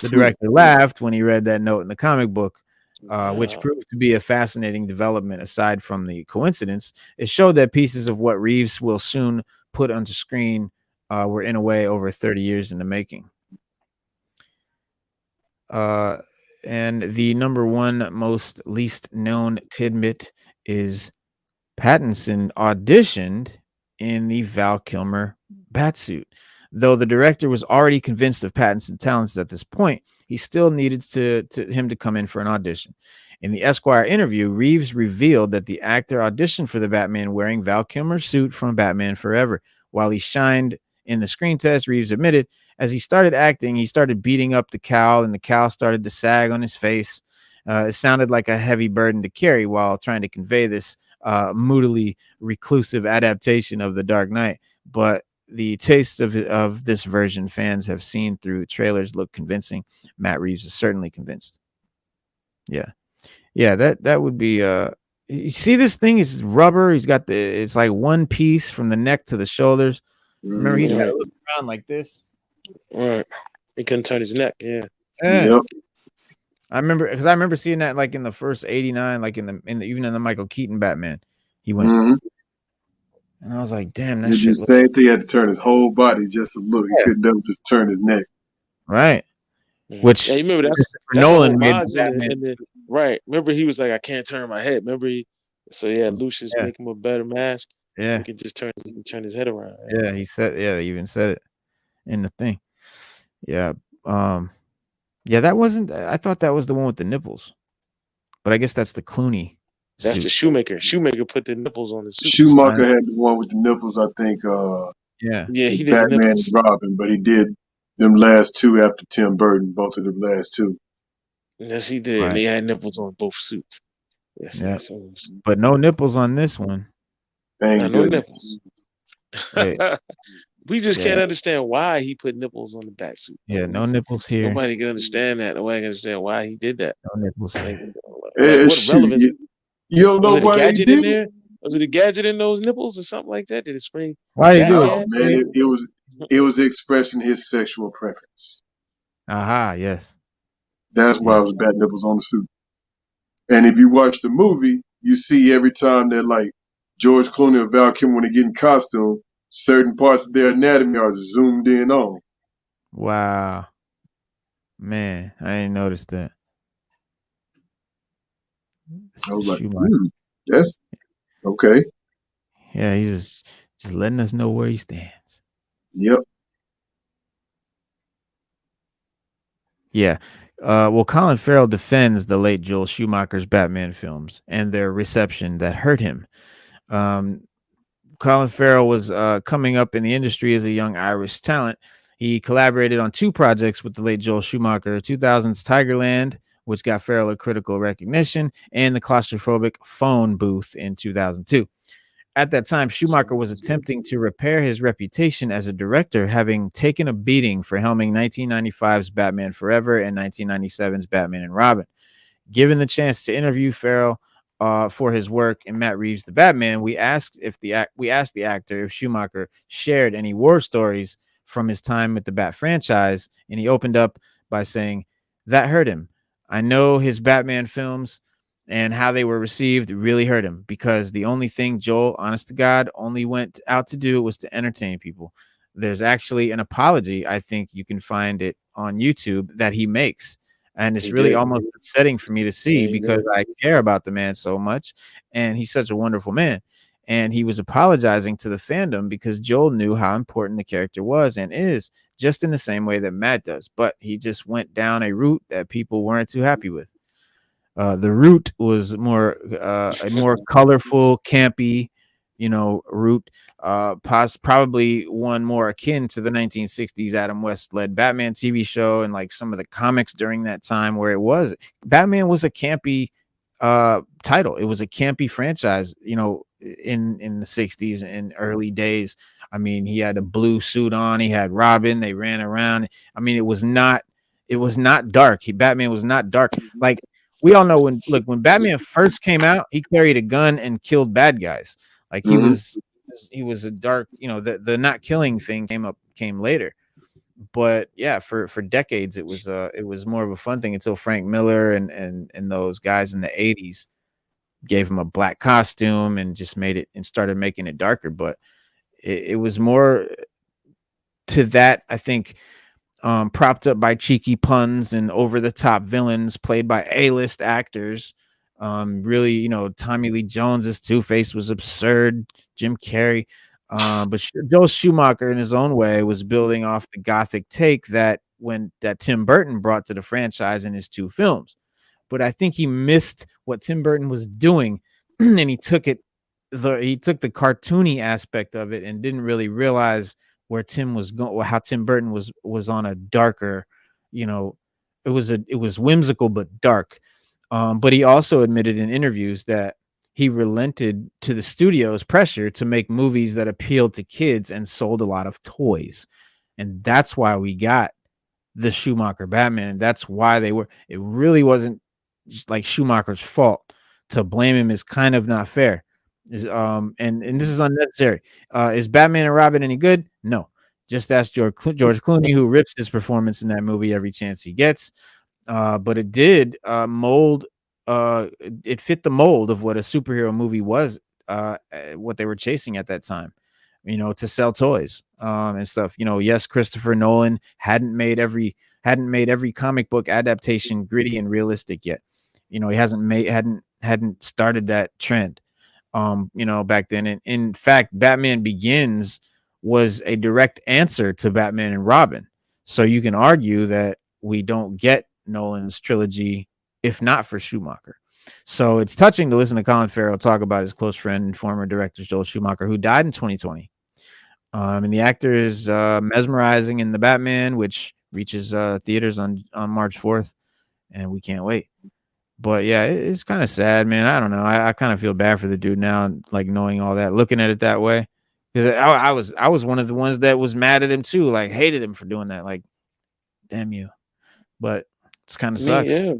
The director laughed when he read that note in the comic book. which proved to be a fascinating development. Aside from the coincidence, it showed that pieces of what Reeves will soon put onto screen were in a way over 30 years in the making. And the number one most least known tidbit is Pattinson auditioned in the Val Kilmer Batsuit. Though the director was already convinced of Pattinson's talents at this point, he still needed him to come in for an audition. In the Esquire interview, Reeves revealed that the actor auditioned for the Batman wearing Val Kilmer's suit from Batman Forever. While he shined in the screen test, Reeves admitted, as he started acting, he started beating up the cowl, and the cowl started to sag on his face. It sounded like a heavy burden to carry while trying to convey this moodily reclusive adaptation of The Dark Knight. But the taste of this version fans have seen through trailers look convincing. Matt Reeves is certainly convinced. Yeah, that would be you see, this thing is rubber. He's got it's like one piece from the neck to the shoulders. Remember, he's got to look around like this. Right. He couldn't turn his neck. Yeah. Yep. I remember seeing that like in the first 89, like in the even in the Michael Keaton Batman, he went, and I was like, damn, that shit. The same thing. He had to turn his whole body just to look. He couldn't never just turn his neck. Right. Which you remember that's Nolan made right. Remember he was like, I can't turn my head. Remember Lucius make him a better mask. Yeah. He could just turn his head around. Right? Yeah, he even said it in the thing. Yeah. Yeah, that wasn't. I thought that was the one with the nipples, but I guess that's the Clooney. That's suit. the Schumacher. Schumacher put the nipples on the suit. Schumacher had the one with the nipples, I think. Yeah, he did Batman and Robin, but he did them last two after Tim Burton. Both of them last two. Yes, he did. Right. And he had nipples on both suits. Yes, yeah, but no nipples on this one. Thank no nipples. We just can't understand why he put nipples on the bat suit. Yeah, no nipples here. Nobody can understand that. Nobody can understand why he did that. No nipples. What relevance? You don't know why he did it? Was it a gadget in those nipples or something like that? Did it spring? Why did he do it? Man, it was expressing his sexual preference. Aha, yes. That's why it was bat nipples on the suit. And if you watch the movie, you see every time that like George Clooney or Val Kilmer, when they get in costume, certain parts of their anatomy are zoomed in on. Wow. Man, I didn't notice that. I was like, that's okay. Yeah, he's just letting us know where he stands. Yep. Yeah. Well, Colin Farrell defends the late Joel Schumacher's Batman films and their reception that hurt him. Colin Farrell was coming up in the industry as a young Irish talent. He collaborated on two projects with the late Joel Schumacher: 2000's Tigerland, which got Farrell a critical recognition, and the claustrophobic Phone Booth in 2002. At that time, Schumacher was attempting to repair his reputation as a director, having taken a beating for helming 1995's Batman Forever and 1997's Batman and Robin. Given the chance to interview Farrell for his work in Matt Reeves' The Batman, we asked the actor if Schumacher shared any war stories from his time with the Bat franchise, and he opened up by saying, "That hurt him. I know his Batman films and how they were received really hurt him, because the only thing Joel, honest to God, only went out to do was to entertain people. There's actually an apology. I think you can find it on YouTube that he makes. And it's really almost upsetting for me to see, because I care about the man so much, and he's such a wonderful man." And he was apologizing to the fandom because Joel knew how important the character was and is, just in the same way that Matt does. But he just went down a route that people weren't too happy with. The route was a more colorful, campy, route. Probably one more akin to the 1960s Adam West led Batman TV show and like some of the comics during that time, where Batman was a campy title. It was a campy franchise, in the 60s and early days. I mean, he had a blue suit on, he had Robin, they ran around. I mean, it was not dark. Batman was not dark. Like, we all know when Batman first came out, he carried a gun and killed bad guys. Like, he was a dark, the not killing thing came later. But yeah, for decades it was more of a fun thing until Frank Miller and those guys in the 80s gave him a black costume and just made it and started making it darker. But it was more to that, I think, propped up by cheeky puns and over the top villains played by A-list actors. Really, Tommy Lee Jones's Two-Face was absurd. Jim Carrey. But Joel Schumacher, in his own way, was building off the gothic take that Tim Burton brought to the franchise in his two films. But I think he missed what Tim Burton was doing, and he took the cartoony aspect of it and didn't really realize where Tim was going, how Tim Burton was on a darker, it was whimsical but dark. But he also admitted in interviews that he relented to the studio's pressure to make movies that appealed to kids and sold a lot of toys. And that's why we got the Schumacher Batman. That's why it really wasn't like Schumacher's fault. To blame him is kind of not fair. And this is unnecessary. Is Batman and Robin any good? No. Just ask George Clooney, who rips his performance in that movie every chance he gets. But it did mold. It fit the mold of what a superhero movie was. What they were chasing at that time, to sell toys and stuff. Yes, Christopher Nolan hadn't made every comic book adaptation gritty and realistic yet. He hadn't started that trend. Back then. And in fact, Batman Begins was a direct answer to Batman and Robin. So you can argue that we don't get Nolan's trilogy if not for Schumacher. So it's touching to listen to Colin Farrell talk about his close friend and former director Joel Schumacher, who died in 2020. And the actor is mesmerizing in The Batman, which reaches theaters on March 4th, and we can't wait. But yeah, it's kind of sad, man. I don't know. I kind of feel bad for the dude now, like knowing all that, looking at it that way. Because I was one of the ones that was mad at him too, like hated him for doing that. Like, damn you. But it's kind of sucks. Yeah.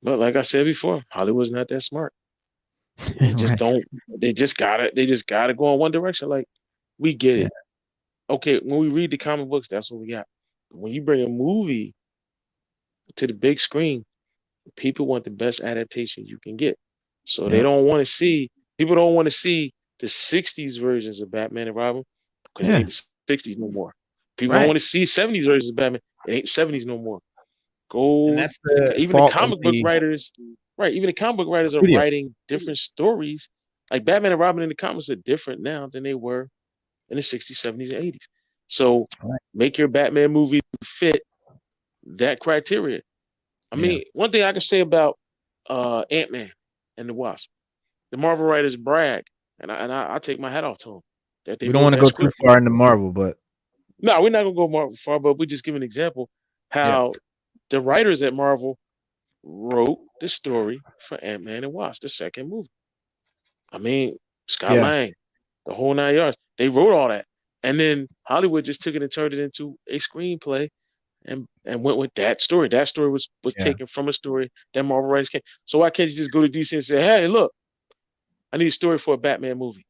But like I said before, Hollywood's not that smart. They just Right. don't. They just gotta go in one direction. Like, we get it. Okay, when we read the comic books, that's what we got. But when you bring a movie to the big screen, people want the best adaptation you can get. So they don't want to see. People don't want to see the '60s versions of Batman and Robin because it ain't the '60s no more. People don't want to see '70s versions of Batman. It ain't '70s no more. And that's even the comic book writers, right? Even the comic book writers are writing different stories. Like Batman and Robin in the comics are different now than they were in the '60s, '70s, and '80s. So make your Batman movie fit that criteria. I mean, one thing I can say about Ant-Man and the Wasp, the Marvel writers brag, and I take my hat off to them. That they we don't want to go too far into Marvel, but no, we're not gonna go Marvel far. But we just give an example how the writers at Marvel wrote the story for Ant-Man and Wasp, the second movie. I mean, Scott Lang, the whole 9 yards. They wrote all that, and then Hollywood just took it and turned it into a screenplay. And went with that story. That story was taken from a story that Marvel writers came. So why can't you just go to DC and say, "Hey, look, I need a story for a Batman movie."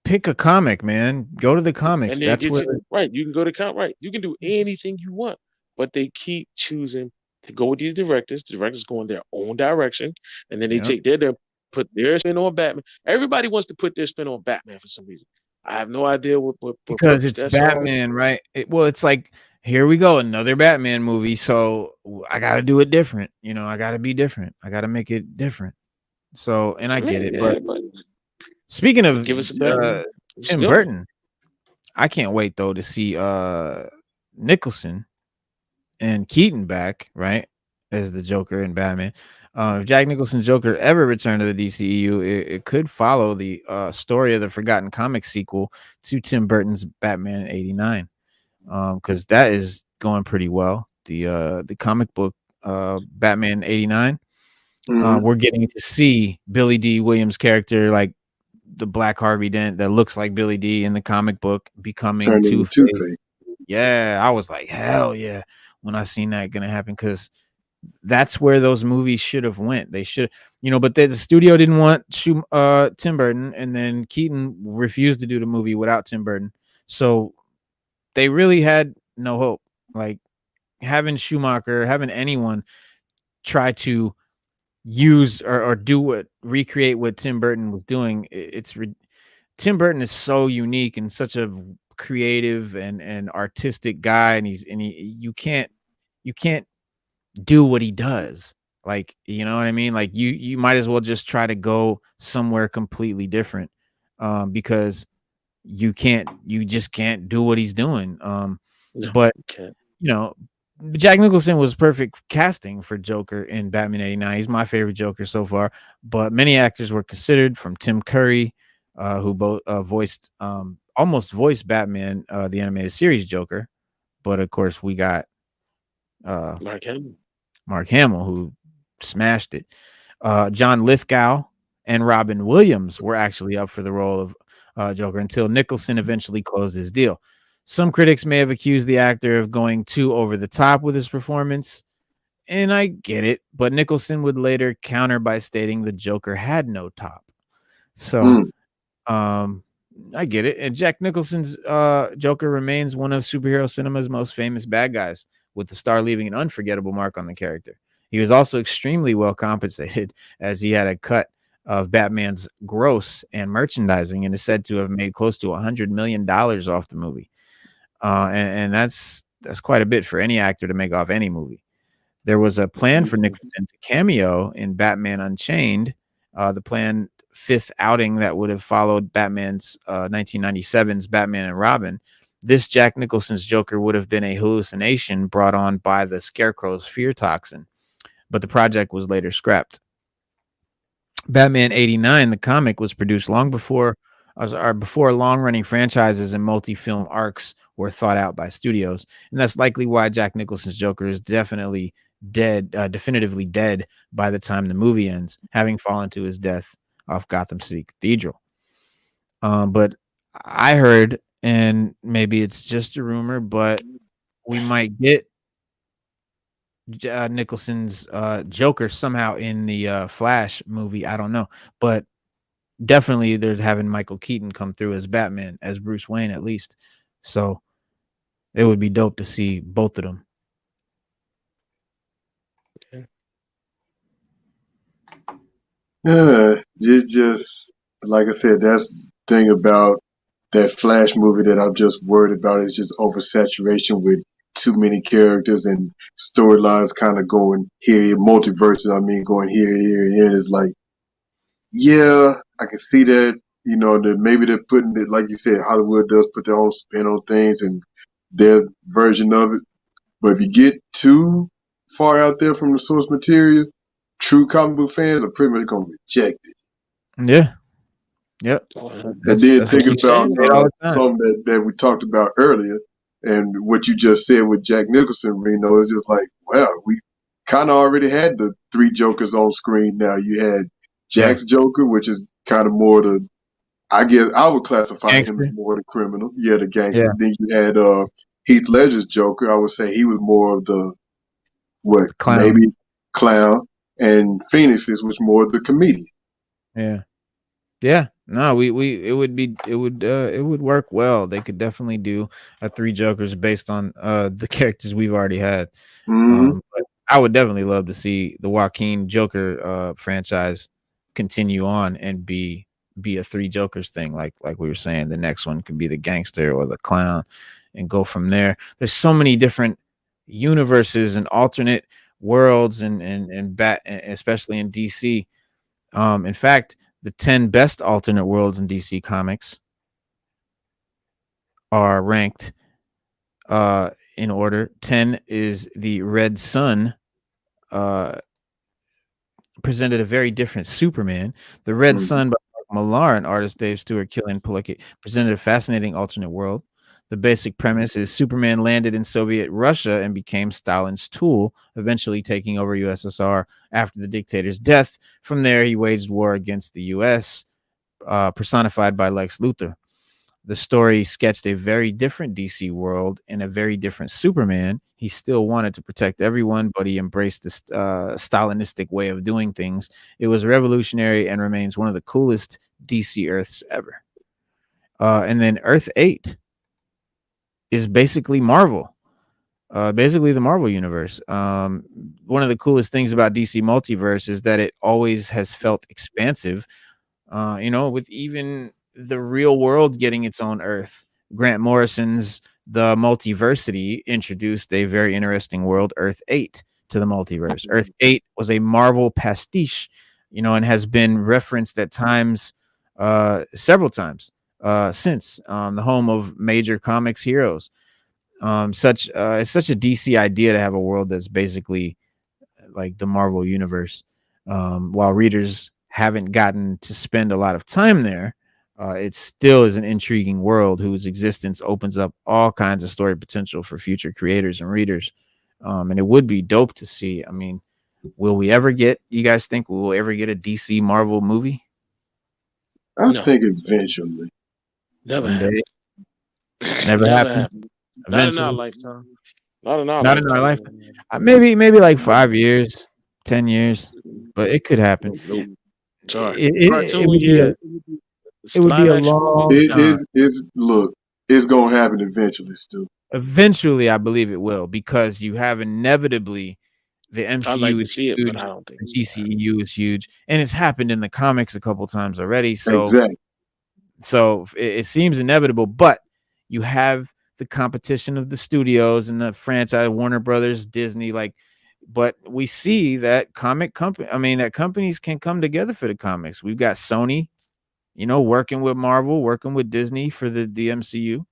Pick a comic, man. Go to the comics. And that's right. You can go to comic. Right. You can do anything you want, but they keep choosing to go with these directors. The directors go in their own direction, and then they take put their spin on Batman. Everybody wants to put their spin on Batman for some reason. I have no idea what because it's Batman, right? It's like, here we go, another Batman movie. So I got to do it different. I got to be different. I got to make it different. So, and I get it. But speaking of give us Tim Burton, I can't wait though to see Nicholson and Keaton back, right, as the Joker and Batman. If Jack Nicholson's Joker ever returned to the DCEU, it could follow the story of the Forgotten Comics sequel to Tim Burton's Batman in '89. Because that is going pretty well. The comic book Batman '89. We're getting to see Billy D. Williams' character, like the Black Harvey Dent that looks like Billy D. in the comic book, becoming Two-Face. Yeah, I was like, hell yeah, when I seen that gonna happen, because that's where those movies should have went. They should, but the studio didn't want Tim Burton, and then Keaton refused to do the movie without Tim Burton. So they really had no hope. Like having Schumacher, having anyone try to use or recreate what Tim Burton was doing, Tim Burton is so unique and such a creative and artistic guy, and you can't do what he does. Like, you know what I mean? Like you might as well just try to go somewhere completely different, because you just can't do what he's doing. No, But you can't. you know, Jack Nicholson was perfect casting for Joker in Batman '89. He's my favorite Joker so far. But many actors were considered, from Tim Curry, who both almost voiced Batman, the animated series Joker. But of course, we got uh, Mark Hamill. Mark Hamill, who smashed it. John Lithgow and Robin Williams were actually up for the role of Joker until Nicholson eventually closed his deal. Some critics may have accused the actor of going too over the top with his performance, and I get it, but Nicholson would later counter by stating the Joker had no top. So, Mm. I get it. And Jack Nicholson's Joker remains one of superhero cinema's most famous bad guys, with the star leaving an unforgettable mark on the character. He was also extremely well compensated, as he had a cut of Batman's gross and merchandising, and is said to have made close to $100 million off the movie. And that's quite a bit for any actor to make off any movie. There was a plan for Nicholson to cameo in Batman Unchained, the planned fifth outing that would have followed Batman's 1997's Batman and Robin. This Jack Nicholson's Joker would have been a hallucination brought on by the Scarecrow's fear toxin, but the project was later scrapped. Batman '89, the comic, was produced long before long-running franchises and multi-film arcs were thought out by studios, and that's likely why Jack Nicholson's Joker is definitively dead by the time the movie ends, having fallen to his death off Gotham City Cathedral. But I heard, and maybe it's just a rumor, but we might get Nicholson's Joker somehow in the Flash movie. I don't know, but definitely they're having Michael Keaton come through as Batman, as Bruce Wayne at least. So it would be dope to see both of them. Okay. Yeah, it's just like I said, that's the thing about that Flash movie that I'm just worried about is just oversaturation with too many characters and storylines kind of going here, multiverses. I mean, going here. And it's like, yeah, I can see that. You know, that maybe they're putting it, like you said, Hollywood does put their own spin on things and their version of it. But if you get too far out there from the source material, true comic book fans are pretty much going to reject it. Yeah. Yep. And then thinking about something that we talked about earlier and what you just said with Jack Nicholson, Reno, is just like, well, we kind of already had the three Jokers on screen now. You had Jack's Joker, which is kind of more the, I guess I would classify him as more the criminal. Yeah, the gangster. Yeah. Then you had Heath Ledger's Joker. I would say he was more of the, clown. Maybe clown. And Phoenix's was more of the comedian. Yeah. Yeah. No, it would work well. They could definitely do a three Jokers based on the characters we've already had. But I would definitely love to see the Joaquin Joker franchise continue on and be a three Jokers thing, like we were saying. The next one could be the gangster or the clown, and go from there. There's so many different universes and alternate worlds and especially in DC. In fact, the 10 best alternate worlds in DC Comics are ranked in order. 10 is the Red Sun, presented a very different Superman. The Red Sun by Mark Millar and artist Dave Stewart, Killian Pulick, presented a fascinating alternate world. The basic premise is Superman landed in Soviet Russia and became Stalin's tool, eventually taking over USSR after the dictator's death. From there, he waged war against the U.S., personified by Lex Luthor. The story sketched a very different DC world and a very different Superman. He still wanted to protect everyone, but he embraced the Stalinistic way of doing things. It was revolutionary and remains one of the coolest DC Earths ever. And then Earth 8 is basically Marvel. Basically the Marvel universe. One of the coolest things about DC Multiverse is that it always has felt expansive. With even the real world getting its own Earth. Grant Morrison's The Multiversity introduced a very interesting world, Earth 8, to the multiverse. Earth 8 was a Marvel pastiche, and has been referenced at times, several times since, the home of major comics heroes. It's such a DC idea to have a world that's basically like the Marvel universe. While readers haven't gotten to spend a lot of time there, it still is an intriguing world whose existence opens up all kinds of story potential for future creators and readers. And it would be dope to see. I mean, will we ever get? You guys think we'll ever get a DC Marvel movie? I think eventually. Never One day. happened. Never happened. Not in our lifetime. Not in our lifetime. Maybe like 5 years, 10 years, but it could happen. Nope. Sorry. It would be a long time. It's gonna happen eventually, Stu. Eventually, I believe it will, because you have inevitably the MCU I'd like to is see it, huge, but I don't think the DCEU is huge, and it's happened in the comics a couple times already. So, exactly. So it seems inevitable, but you have the competition of the studios and the franchise, Warner Brothers, Disney, but we see that that companies can come together for the comics. We've got Sony, working with Marvel, working with Disney for the MCU.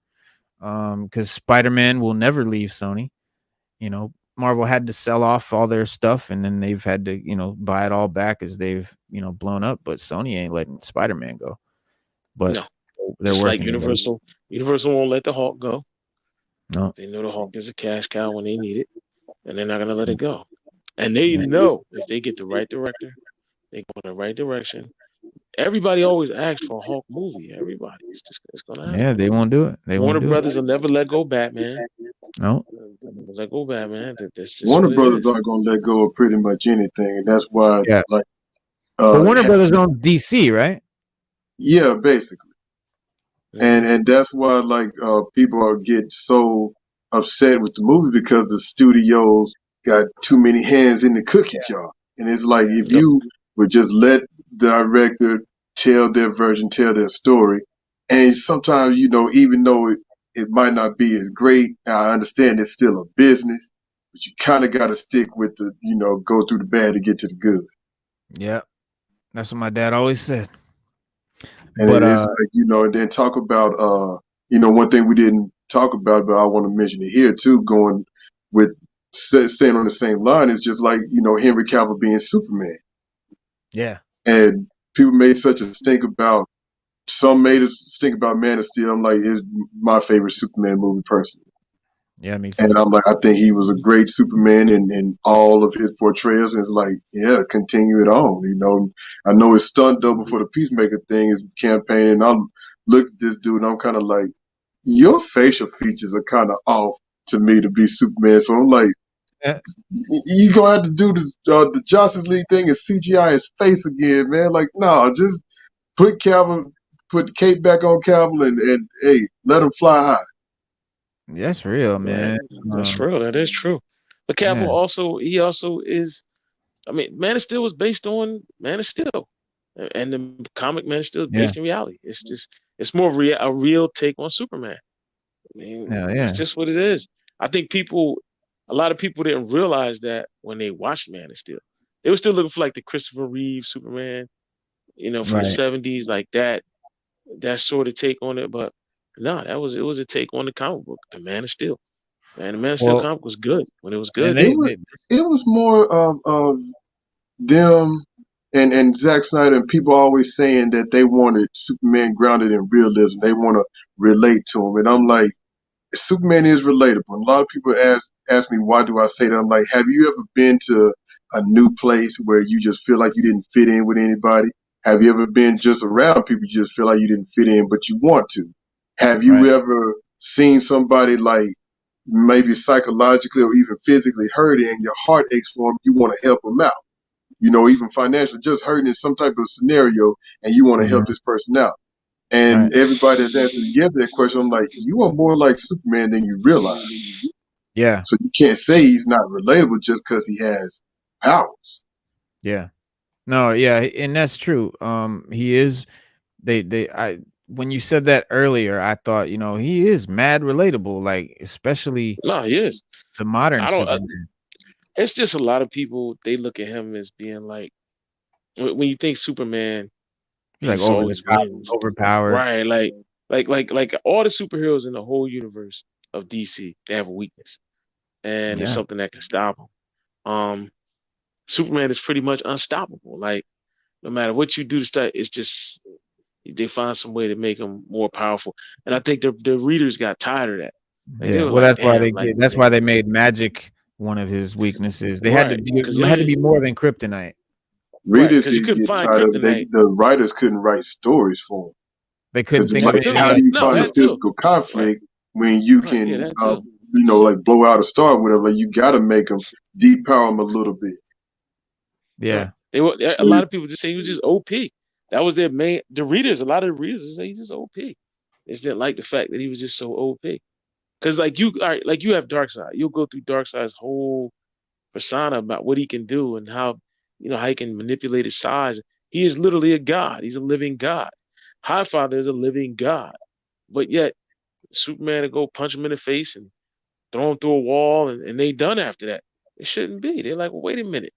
Because Spider-Man will never leave Sony. Marvel had to sell off all their stuff, and then they've had to, buy it all back as they've, blown up. But Sony ain't letting Spider-Man go. But no, they're just working. Like Universal. Universal won't let the Hulk go. No, they know the Hulk is a cash cow when they need it, and they're not gonna let it go. And they know if they get the right director, they go in the right direction. Everybody always asks for a Hulk movie. Everybody, it's gonna happen. Yeah, they won't do it. Warner Brothers will never let go Batman. No, let go Batman. Warner Brothers aren't gonna let go of pretty much anything, and that's why, but Warner Brothers owns DC, right? Yeah, basically. And that's why people are getting so upset with the movie, because the studios got too many hands in the cookie jar. And it's like, if you would just let the director tell their version, tell their story, and sometimes, even though it might not be as great, I understand it's still a business, but you kind of got to stick with the, go through the bad to get to the good. Yeah, that's what my dad always said. And it's and then talk about, one thing we didn't talk about, but I want to mention it here too, going with staying on the same line, is just like, Henry Cavill being Superman. Yeah. And people made such a stink about, some made us stink about Man of Steel. I'm like, it's my favorite Superman movie personally. Yeah, me too. And I'm like, I think he was a great Superman in all of his portrayals. And it's like, yeah, continue it on. I know his stunt double for the Peacemaker thing is campaigning. I'm look at this dude, and I'm kind of like, your facial features are kind of off to me to be Superman. So I'm like, you gonna have to do the Justice League thing and CGI his face again, man. Like, no, just put the cape back on Cavill, and hey, let him fly high. That's real, man. That's real. That is true. But Cavill also is. I mean, Man of Steel was based on Man of Steel, and the comic Man of Steel is based in reality. It's more a real take on Superman. I mean, it's just what it is. I think a lot of people didn't realize that when they watched Man of Steel. They were still looking for like the Christopher Reeve Superman, from the 70s, like that sort of take on it. But no, it was a take on the comic book, the Man of Steel. And the Man of Steel comic was good when it was good. It was more of them and Zack Snyder, and people always saying that they wanted Superman grounded in realism. They want to relate to him. And I'm like, Superman is relatable. And a lot of people ask me, why do I say that? I'm like, have you ever been to a new place where you just feel like you didn't fit in with anybody? Have you ever been just around people you just feel like you didn't fit in, but you want to? Have you ever seen somebody like maybe psychologically or even physically hurting, and your heart aches for them, you want to help them out? Even financially, just hurting in some type of scenario, and you want to help this person out. And everybody that's answered yes to that question, I'm like, you are more like Superman than you realize. Yeah. So you can't say he's not relatable just because he has powers. Yeah. No, yeah, and that's true. He is I when you said that earlier, I thought, he is mad relatable, like especially No, he is. the modern I don't. Superman. It's just a lot of people. They look at him as being like when you think Superman, He's like he's over the always top, wins, overpowered. right? Like all the superheroes in the whole universe of DC, they have a weakness, and it's Yeah. something that can stop them. Superman is pretty much unstoppable. Like no matter what you do to start, it's just they find some way to make him more powerful. And I think the readers got tired of that. Like they Yeah. were Well, like, that's why damn, like that's why they made magic one of his weaknesses. They had to right, be because it had to be more than kryptonite. right, Readers because you couldn't get find tired of it. kryptonite. The writers couldn't write stories for him They couldn't because think of That anything too. how else do you to No, find a that write. too. physical Right, conflict when you right, yeah, can, that too. like blow out a star, or whatever? Like you got to make them depower him a little bit. Right. Yeah. They were So a lot of people just say he was just OP. That was their main. The readers, a lot of the readers just say he's just OP. They just didn't like the fact that he was just so OP. Because like you, all right, like you have Darkseid. You'll go through Darkseid's whole persona about what he can do and how how he can manipulate his size. He is literally a god. He's a living god. Highfather is a living god, but yet Superman to go punch him in the face and throw him through a wall, and they done after that. It shouldn't be. They're like, well, wait a minute.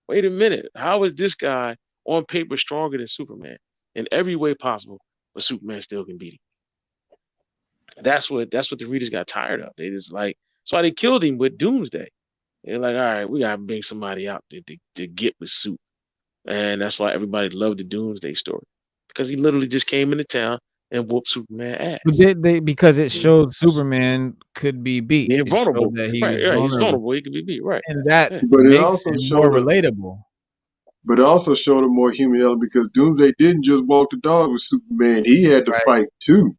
Wait a minute. How is this guy on paper stronger than Superman in every way possible, but Superman still can beat him? That's what the readers got tired of. They just like that's why they killed him with Doomsday. They're like, all right, we gotta bring somebody out to get with Suit. And that's why everybody loved the Doomsday story. Because he literally just came into town and whooped Superman But ass. they because it showed Superman could be beat. Being It showed vulnerable. that he Right, was right. He's vulnerable, vulnerable. He can be beat. Right. and that Yeah. but it makes also him more showed a relatable. but it also showed a more human element because Doomsday didn't just walk the dog with Superman; he had to Right. fight too,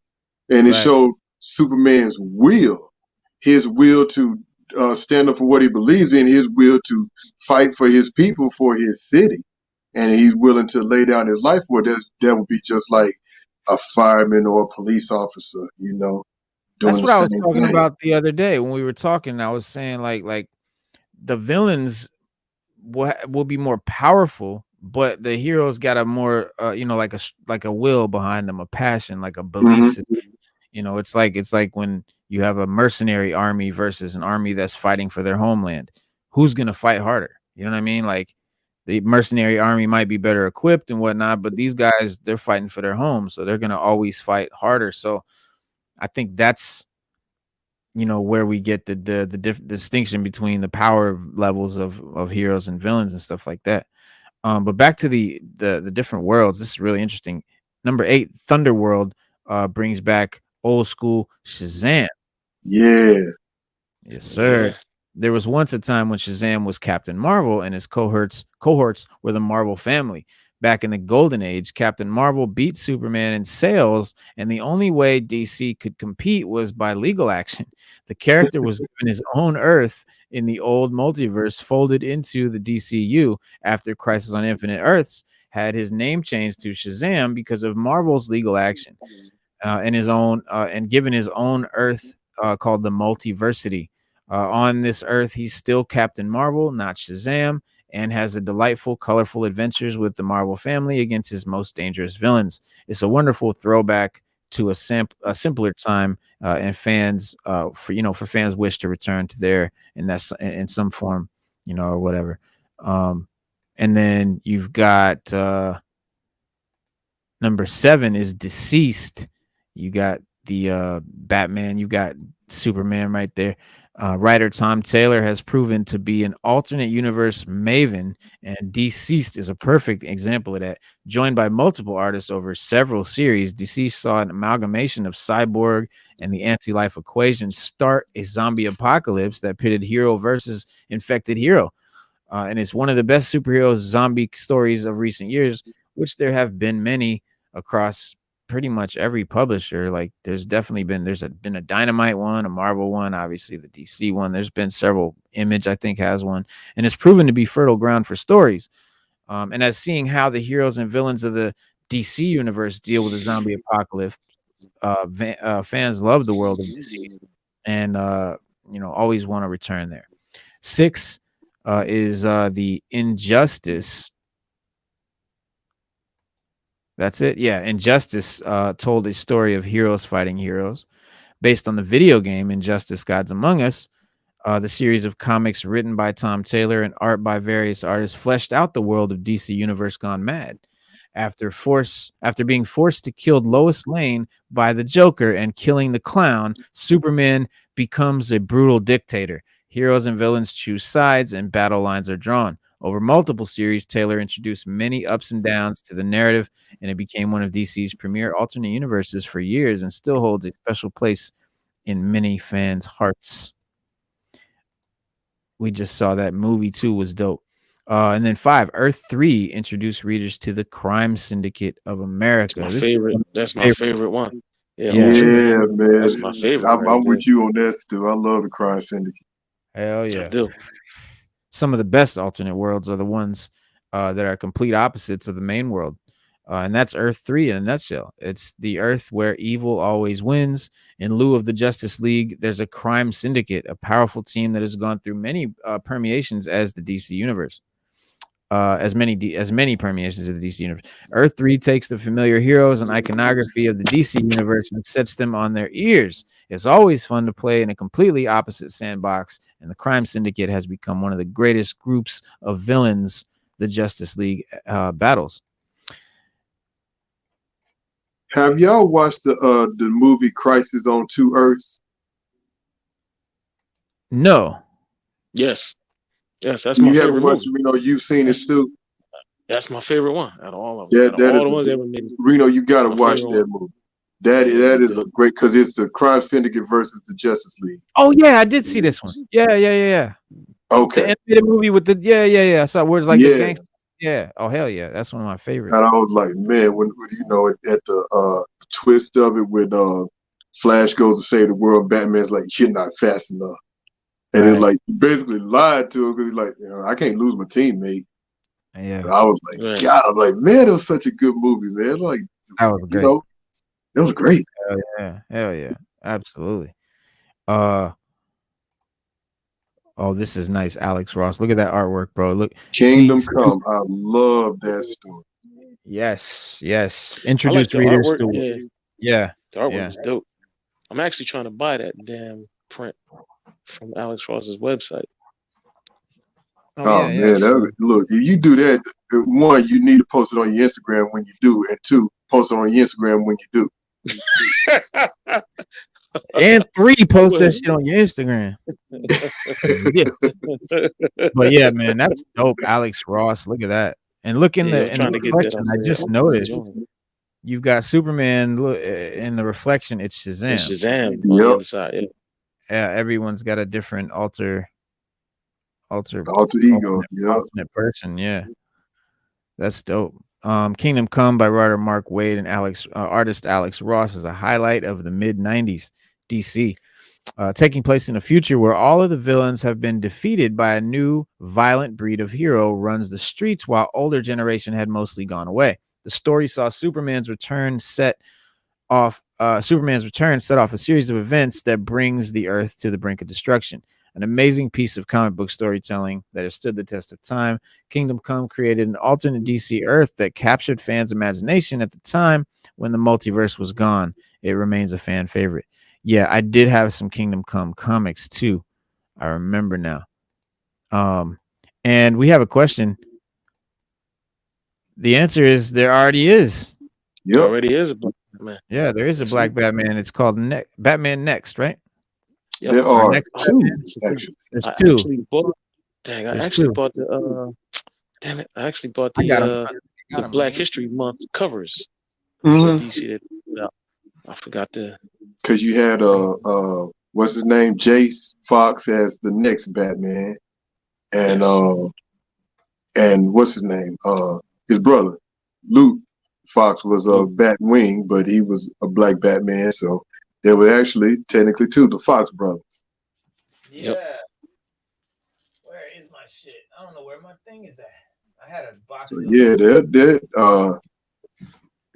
and it Right. showed Superman's will, his will to stand up for what he believes in, his will to fight for his people, for his city, and he's willing to lay down his life for it. That would be just like a fireman or a police officer, That's doing the what I was same talking thing. about the other day when we were talking. I was saying like the villains will be more powerful, but the heroes got a more like a will behind them, a passion, like a belief Hmm. system. It's like when you have a mercenary army versus an army that's fighting for their homeland. Who's gonna fight harder? You know what I mean? Like the mercenary army might be better equipped and whatnot, but these guys, they're fighting for their home, so they're gonna always fight harder. So I think that's where we get the distinction between the power levels of heroes and villains and stuff like that. But back to the different worlds. This is really interesting. Number 8, Thunderworld, brings back old school Shazam. Yeah. Yes, sir. Yeah. There was once a time when Shazam was Captain Marvel and his cohorts were the Marvel family. Back in the Golden Age, Captain Marvel beat Superman in sales, and the only way DC could compete was by legal action. The character was given his own Earth in the old multiverse, folded into the DCU after Crisis on Infinite Earths had his name changed to Shazam because of Marvel's legal action, and his own and given his own Earth called the Multiversity. On this Earth, he's still Captain Marvel, not Shazam, and has a delightful, colorful adventures with the Marvel family against his most dangerous villains. It's a wonderful throwback to a simpler time, and fans for fans wish to return to there in some form, or whatever. And then you've got number 7 is Deceased. You got the Batman, you got Superman right there. Writer Tom Taylor has proven to be an alternate universe maven, and Deceased is a perfect example of that. Joined by multiple artists over several series, Deceased saw an amalgamation of Cyborg and the anti-life equation start a zombie apocalypse that pitted hero versus infected hero. And it's one of the best superhero zombie stories of recent years, which there have been many across pretty much every publisher. Like there's been a Dynamite one, a Marvel one, obviously the DC one. There's been several. Image, I think, has one, and it's proven to be fertile ground for stories. And as seeing how the heroes and villains of the DC universe deal with the zombie apocalypse, fans love the world of DC. And always want to return there. 6 is the Injustice. That's it. Yeah, Injustice told a story of heroes fighting heroes based on the video game Injustice: Gods Among Us. The series of comics written by Tom Taylor and art by various artists fleshed out the world of DC Universe gone mad. After being forced to kill Lois Lane by the Joker and killing the Clown, Superman becomes a brutal dictator. Heroes and villains choose sides and battle lines are drawn. Over multiple series, Taylor introduced many ups and downs to the narrative, and it became one of DC's premier alternate universes for years and still holds a special place in many fans' hearts. We just saw that movie too, was dope. And then 5, Earth 3 introduced readers to the Crime Syndicate of America. That's my favorite one. Yeah, man. That's my favorite. I'm with you on that, Stu. I love the Crime Syndicate. Hell yeah. I do. Some of the best alternate worlds are the ones that are complete opposites of the main world. And that's Earth 3 in a nutshell. It's the Earth where evil always wins. In lieu of the Justice League, there's a crime syndicate, a powerful team that has gone through many permeations as the DC universe. As many permeations of the DC universe. Earth 3 takes the familiar heroes and iconography of the DC universe and sets them on their ears. It's always fun to play in a completely opposite sandbox, and the Crime Syndicate has become one of the greatest groups of villains the Justice League battles. Have y'all watched the movie Crisis on Two Earths? No. Yes, that's my favorite movie. Reno, you've seen it, Stu. That's my favorite one out of all of them. All the ones ever made. Reno, you got to watch that movie. That is a great, because it's the Crime Syndicate versus the Justice League. Oh yeah, I did see this one. Yeah. Okay. The animated movie with the I saw words like the gangster. Yeah. Oh hell yeah, that's one of my favorites. And I was like, man, when at the twist of it, when Flash goes to save the world, Batman's like, you're not fast enough. And it's like, he basically lied to him because he's like, I can't lose my teammate. Yeah. And I was like, God, I'm like, man, it was such a good movie, man. Like, that was great. It was great. Hell yeah. Absolutely. This is nice, Alex Ross. Look at that artwork, bro. Look, Kingdom Come. I love that story. Yes. Introduced readers to the artwork is dope. I'm actually trying to buy that damn print from Alex Ross's website. Look, if you do that, one, you need to post it on your Instagram when you do, and 2, post it on your Instagram when you do. And 3, post that shit on your Instagram. But yeah, man, that's dope. Alex Ross, look at that. And look in the reflection. I just noticed you've got Superman in the reflection. It's Shazam. On the other side, yeah, everyone's got a different alter ego, alternate person. Yeah, that's dope. Kingdom Come by writer Mark Waid and artist Alex Ross is a highlight of the mid-90s DC, taking place in a future where all of the villains have been defeated by a new violent breed of hero runs the streets while older generation had mostly gone away. The story saw Superman's return set off a series of events that brings the Earth to the brink of destruction. An amazing piece of comic book storytelling that has stood the test of time. Kingdom Come created an alternate DC Earth that captured fans' imagination at the time when the multiverse was gone. It remains a fan favorite. Yeah, I did have some Kingdom Come comics too. I remember now. And we have a question. The answer is there already is. There already is a Black Batman. Yeah, there is a Black Batman. It's called Batman Next, right? Yep. There are 2, actually. There's 2. I actually bought the Black History Month covers. DC I forgot because you had what's his name, Jace Fox as the next Batman, and what's his name, his brother Luke Fox was a Batwing, but he was a Black Batman, so there were actually technically 2, the Fox brothers. Yeah. Where is my shit? I don't know where my thing is at. I had a box. So they're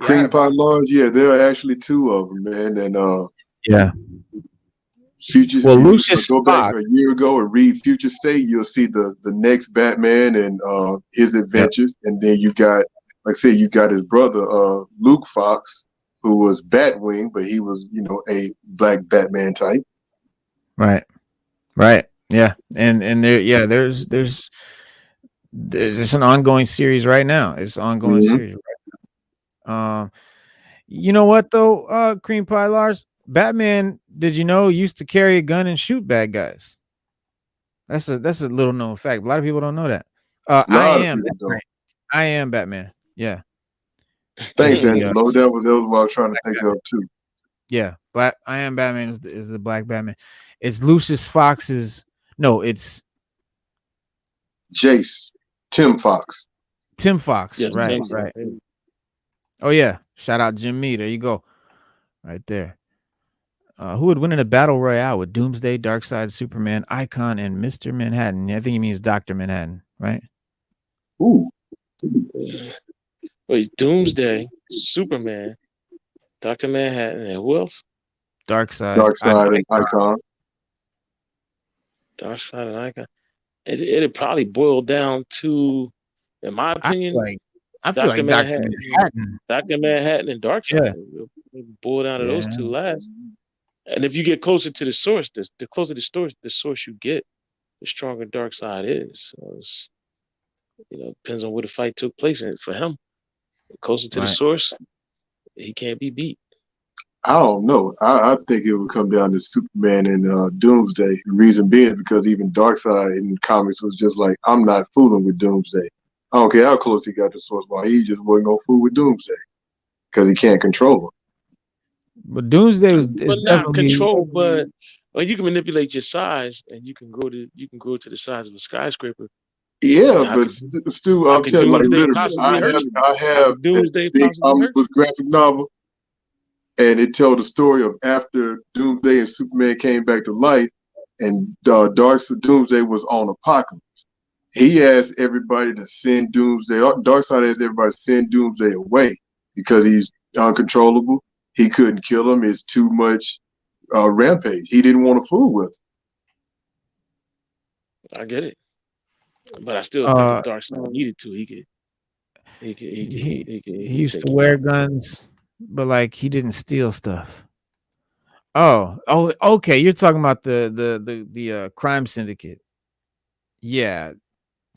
Cream Pot Lodge. Yeah, there are actually 2 of them, man, and Future. Well, If you Lucius go back Fox. a year ago and read Future State, you'll see the next Batman and his adventures, and then you got, like I said, you got his brother Luke Fox, who was Batwing, but he was a black Batman type. Right. Yeah, and there's an ongoing series right now. It's an ongoing series right now. You know what though, Cream Pie Lars? Batman, did you know, used to carry a gun and shoot bad guys. That's a little known fact. A lot of people don't know that. A lot of people don't. I am Batman. Yeah. Thanks, Angelo. That was what I was trying to think of too. Yeah, I am Batman is the black Batman. It's Lucius Fox's. No, it's Jace. Tim Fox. Tim Fox. Yes, right. Tim Right. Fox. Oh yeah. Shout out Jim Mee. There you go. Right there. Who would win in a battle royale with Doomsday, Darkseid, Superman, Icon, and Mr. Manhattan? I think he means Dr. Manhattan, right? Ooh. Wait, Doomsday, Superman, Dr. Manhattan, and who else? Darkseid and Icon. Darkseid and Icon. It'd probably boil down to, in my opinion, I feel like Dr. Manhattan. Dr. Manhattan and Darkseid. Yeah. Boil down to those two last. And if you get closer to the source, the closer the source you get, the stronger Darkseid is. So it's, depends on where the fight took place. And for him, closer to the source, he can't be beat. I don't know. I think it would come down to Superman and Doomsday. The reason being because even Darkseid in comics was just like, I'm not fooling with Doomsday. I don't care how close he got to source, but he just wasn't gonna fool with Doomsday because he can't control him. But Doomsday was not control, but you can manipulate your size and you can grow to the size of a skyscraper. Yeah, but Stu, I'll tell you, like literally, I have Doomsday big omnibus graphic novel, and it tells the story of after Doomsday and Superman came back to life, and Doomsday was on Apocalypse. He asked everybody to send Doomsday. Darkseid asked everybody to send Doomsday away because he's uncontrollable. He couldn't kill him. It's too much rampage. He didn't want to fool with him. I get it. But I still think if Darkseid needed to, he used to wear guns, but like he didn't steal stuff. Oh, okay. You're talking about the crime syndicate. Yeah.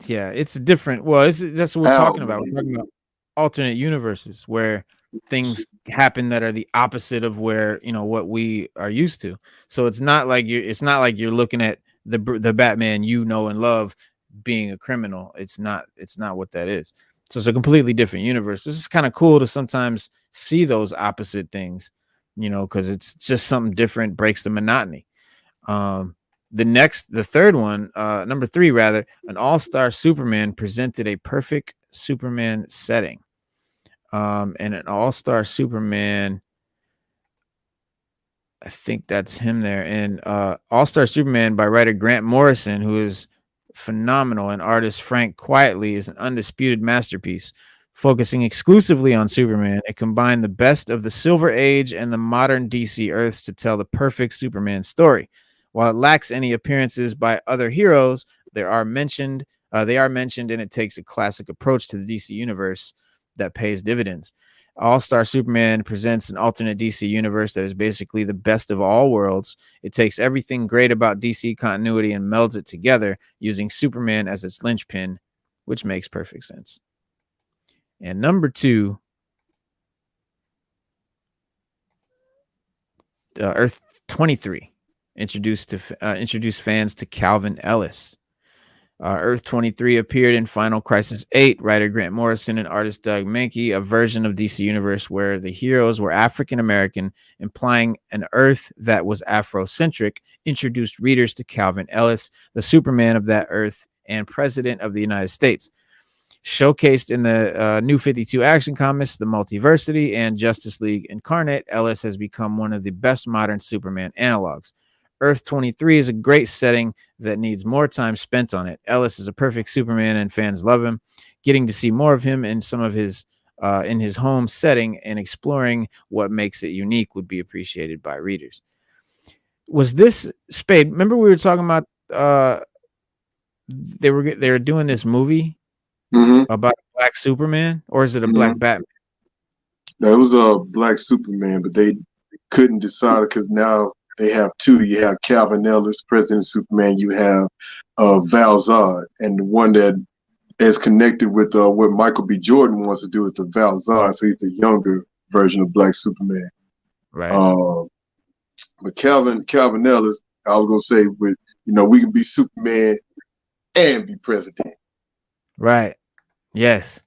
It's a different. Well, that's what we're talking about. We're talking about alternate universes where things happen that are the opposite of where what we are used to. So it's not like you're looking at the Batman and love being a criminal. It's not what that is. So it's a completely different universe. This is kind of cool to sometimes see those opposite things, because it's just something different, breaks the monotony. The third one, number 3 rather, an all-star Superman presented a perfect Superman setting. And an all-star Superman, I think that's him there. And All-Star Superman by writer Grant Morrison, who is phenomenal, and artist Frank Quietly, is an undisputed masterpiece. Focusing exclusively on Superman, it combined the best of the Silver Age and the modern DC Earths to tell the perfect Superman story. While it lacks any appearances by other heroes, they are mentioned, and it takes a classic approach to the DC universe that pays dividends. All-Star Superman presents an alternate DC universe that is basically the best of all worlds. It takes everything great about DC continuity and melds it together using Superman as its linchpin, which makes perfect sense. And number 2, Earth 23 introduced fans to Calvin Ellis. Earth 23 appeared in Final Crisis 8. Writer Grant Morrison and artist Doug Mahnke, a version of DC Universe where the heroes were African American, implying an Earth that was Afrocentric, introduced readers to Calvin Ellis, the Superman of that Earth and President of the United States. Showcased in the New 52 Action Comics, The Multiversity, and Justice League Incarnate, Ellis has become one of the best modern Superman analogs. Earth 23 is a great setting that needs more time spent on it. Ellis is a perfect Superman and fans love him. Getting to see more of him in some of his in his home setting and exploring what makes it unique would be appreciated by readers. Was this Spade? Remember we were talking about they were doing this movie about Black Superman, or is it a Black Batman? No, it was a Black Superman, but they couldn't decide because now they have two. You have Calvin Ellis, President Superman. You have Val Zod, and the one that is connected with what Michael B. Jordan wants to do with the Val Zod, so he's the younger version of Black Superman. Right. But Calvin Ellis, I was gonna say, with we can be Superman and be president. Right. Yes.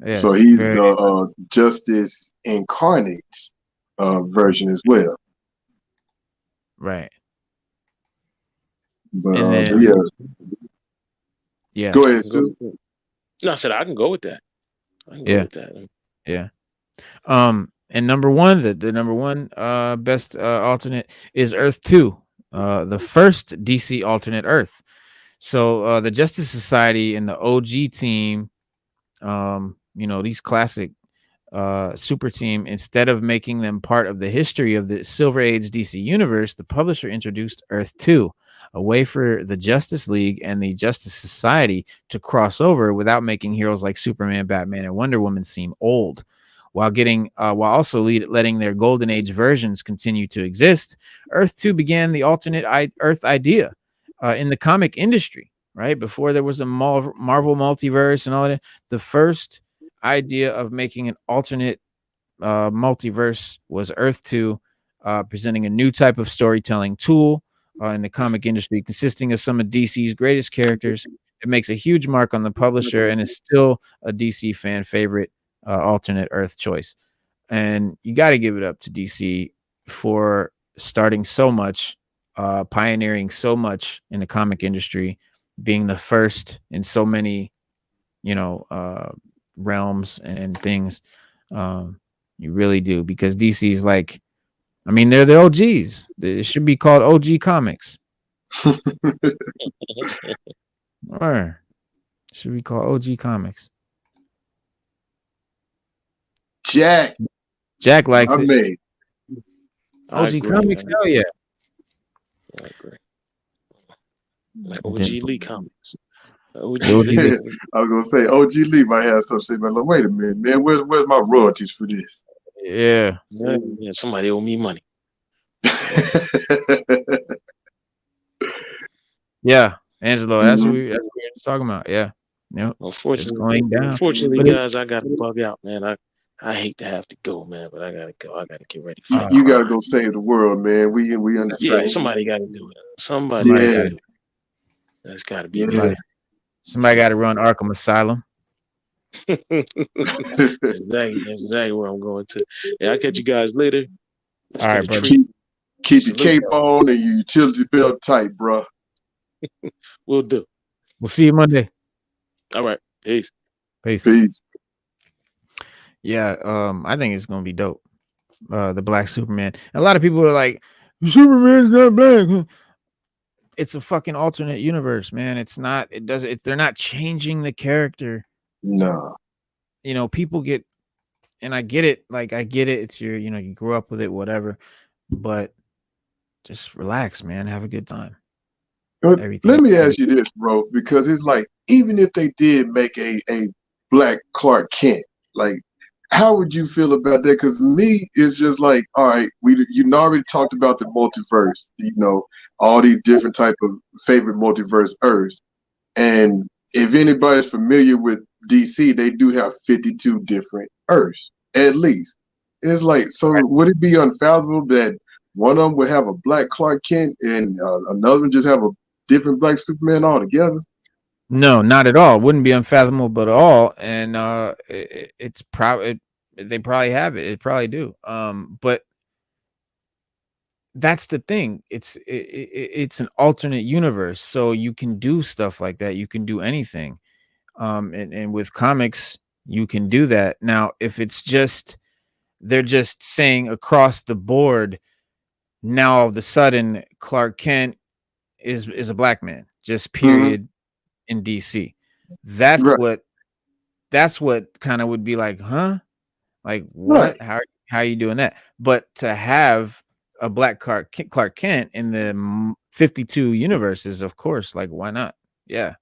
Yes. So he's the Justice Incarnate version as well. Right. But yeah. Go ahead, Stu. No, I said I can go with that. I can go with that. Yeah. And number one, the number one best alternate is Earth 2, the first DC alternate Earth. So the Justice Society and the OG team, these classic super team, instead of making them part of the history of the Silver Age DC universe, the publisher introduced Earth 2, a way for the Justice League and the Justice Society to cross over without making heroes like Superman, Batman, and Wonder Woman seem old. While also letting their Golden Age versions continue to exist, Earth 2 began the alternate Earth idea in the comic industry, right? Before there was a Marvel multiverse and all that. The first idea of making an alternate multiverse was Earth 2, presenting a new type of storytelling tool in the comic industry, consisting of some of DC's greatest characters. It makes a huge mark on the publisher and is still a DC fan favorite alternate Earth choice. And you got to give it up to DC for starting so much, pioneering so much in the comic industry, being the first in so many, realms and things. You really do, because DC is like, they're the OGs. It should be called OG Comics. Or should we call OG Comics? Jack likes it. OG Comics, hell yeah. I agree. Like OG Lee Comics. OG Lee. I was gonna say OG Lee might have some shit, but like, wait a minute, man, where's my royalties for this? Yeah, somebody owe me money. Yeah, Angelo, that's what we're talking about. Yeah. Unfortunately, it's going down. Unfortunately, guys, I gotta bug out, man. I hate to have to go, man, but I gotta go. I gotta get ready. You gotta go save the world, man. We understand. Yeah, somebody gotta do it. Somebody gotta do it. That's gotta be somebody gotta run Arkham Asylum. Exactly where I'm going to. Yeah, I'll catch you guys later. All right, brother. Keep your cape on and your utility belt tight, bro. We'll do. We'll see you Monday. All right. Peace. Yeah, I think it's gonna be dope. The Black Superman. A lot of people are like, Superman's not black. It's a fucking alternate universe, man. It's not. It doesn't. They're not changing the character. No. People get, and I get it. Like, I get it. It's your, you grew up with it, whatever. But just relax, man. Have a good time. Let me ask you this, bro, because it's like, even if they did make a Black Clark Kent, like, how would you feel about that? Because me, it's just like, all right, you already talked about the multiverse, all these different type of favorite multiverse Earths. And if anybody's familiar with DC, they do have 52 different Earths, at least. It's like, so would it be unfathomable that one of them would have a Black Clark Kent and another one just have a different Black Superman altogether? No, not at all. Wouldn't be unfathomable at all. And it's probably, they probably have it. It probably do. But that's the thing. It's an alternate universe, so you can do stuff like that. You can do anything. And with comics, you can do that. Now, if it's just, they're just saying across the board, now all of a sudden Clark Kent is a black man, just period, in DC. That's what kind of would be like, huh? Like, what? How are you doing that? But to have a black Clark Kent in the 52 universes, of course. Like, why not? Yeah.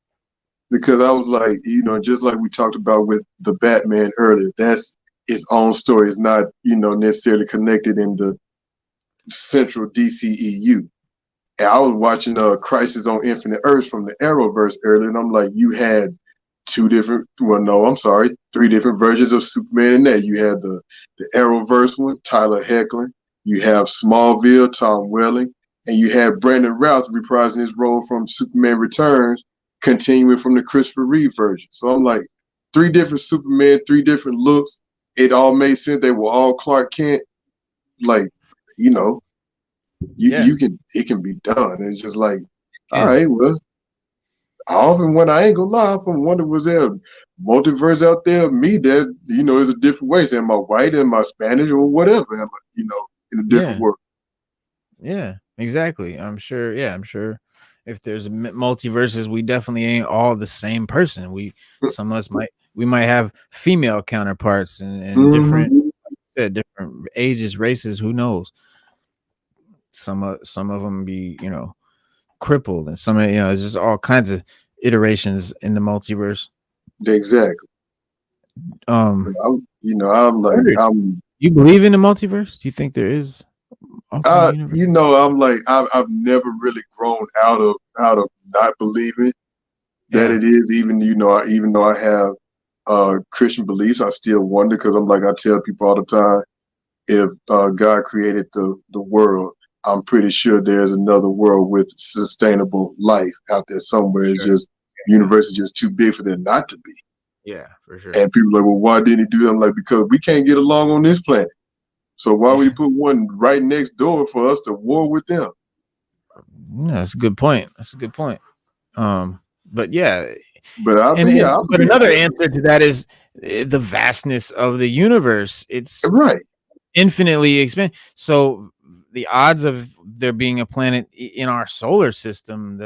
Because I was like, just like we talked about with the Batman earlier, that's its own story. It's not, necessarily connected in the central DCEU. And I was watching Crisis on Infinite Earths from the Arrowverse earlier, and I'm like, you had three different versions of Superman in that. You had the Arrowverse one, Tyler Hoechlin. You have Smallville, Tom Welling, and you had Brandon Routh reprising his role from Superman Returns, continuing from the Christopher Reeve version. So I'm like, three different Superman, three different looks. It all made sense. They were all Clark Kent. Like, it can be done. It's just like, all right, well, I often when I ain't gonna lie, I often wonder, was there a multiverse out there of me that, is a different way? So am I white? Am I Spanish or whatever? Am I, in a different world? Yeah, exactly. I'm sure. Yeah, I'm sure if there's multiverses, we definitely ain't all the same person. Some of us might have female counterparts and different ages, races, who knows? Some of them be, crippled, and some of, there's just all kinds of iterations in the multiverse. Exactly. I'm like, you believe in the multiverse? Do you think there is? I'm like, I've never really grown out of not believing that it is. Even even though I have Christian beliefs, I still wonder, because I'm like, I tell people all the time, if God created the world, I'm pretty sure there's another world with sustainable life out there somewhere. It's just universe is just too big for there not to be. Yeah, for sure. And people are like, well, why didn't he do that? I'm like, because we can't get along on this planet. So why would you put one right next door for us to war with them? Yeah, that's a good point. But yeah, but another answer to that is the vastness of the universe. It's infinitely expanded. So the odds of there being a planet in our solar system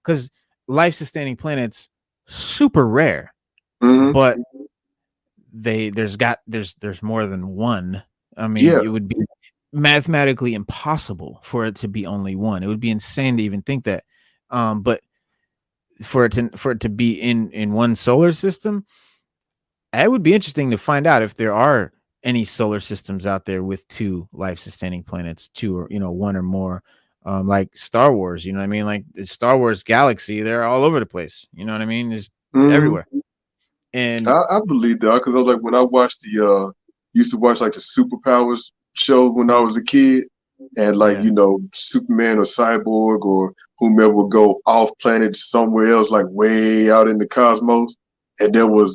because life-sustaining planets super rare, but there's more than one. I mean, it would be mathematically impossible for it to be only one. It would be insane to even think that. But for it to be in one solar system, it would be interesting to find out if there are any solar systems out there with two life-sustaining planets, two or one or more, like Star Wars. You know what I mean? Like the Star Wars galaxy, they're all over the place. You know what I mean? Just everywhere. And I believe that, because I was like, when I watched used to watch like the Superpowers show when I was a kid, and like Superman or Cyborg or whomever would go off planet somewhere else, like way out in the cosmos, and there were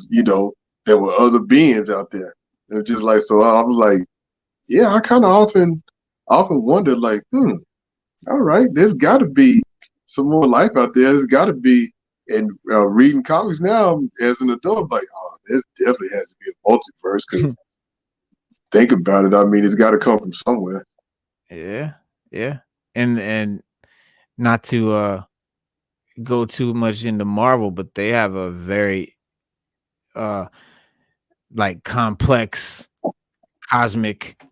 other beings out there. And it's just like, so I was like, yeah, I kind of often wondered, like, all right, there's got to be some more life out there. There's got to be. And reading comics now as an adult, I'm like, oh, this definitely has to be a multiverse, because think about it. I mean, it's got to come from somewhere. Yeah. And not to go too much into Marvel, but they have a very like complex cosmic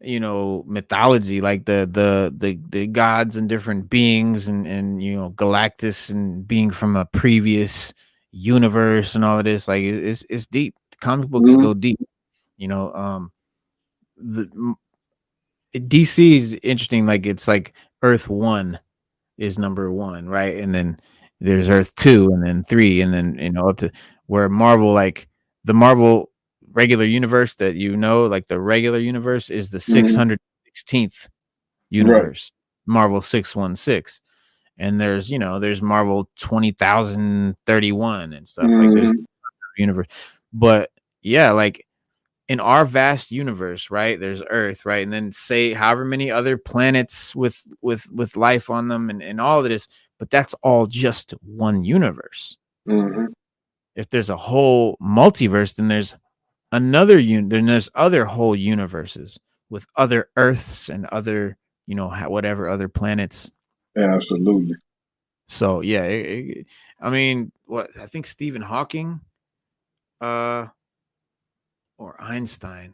mythology, like the gods and different beings and Galactus and being from a previous universe and all of this. Like it's deep. Comic books go deep. The DC is interesting. Like it's like Earth 1 is number 1, right? And then there's Earth 2 and then 3 and then up to where Marvel, like the Marvel regular universe that like the regular universe is the 616th universe, Marvel 616. And there's Marvel 20,031 and stuff. Like there's universe. But yeah, like in our vast universe, right, there's Earth, right, and then say however many other planets with life on them and all of this, but that's all just one universe. If there's a whole multiverse, then there's another then there's other whole universes with other Earths and other whatever other planets. Absolutely. So yeah, I mean, I think Stephen Hawking or Einstein,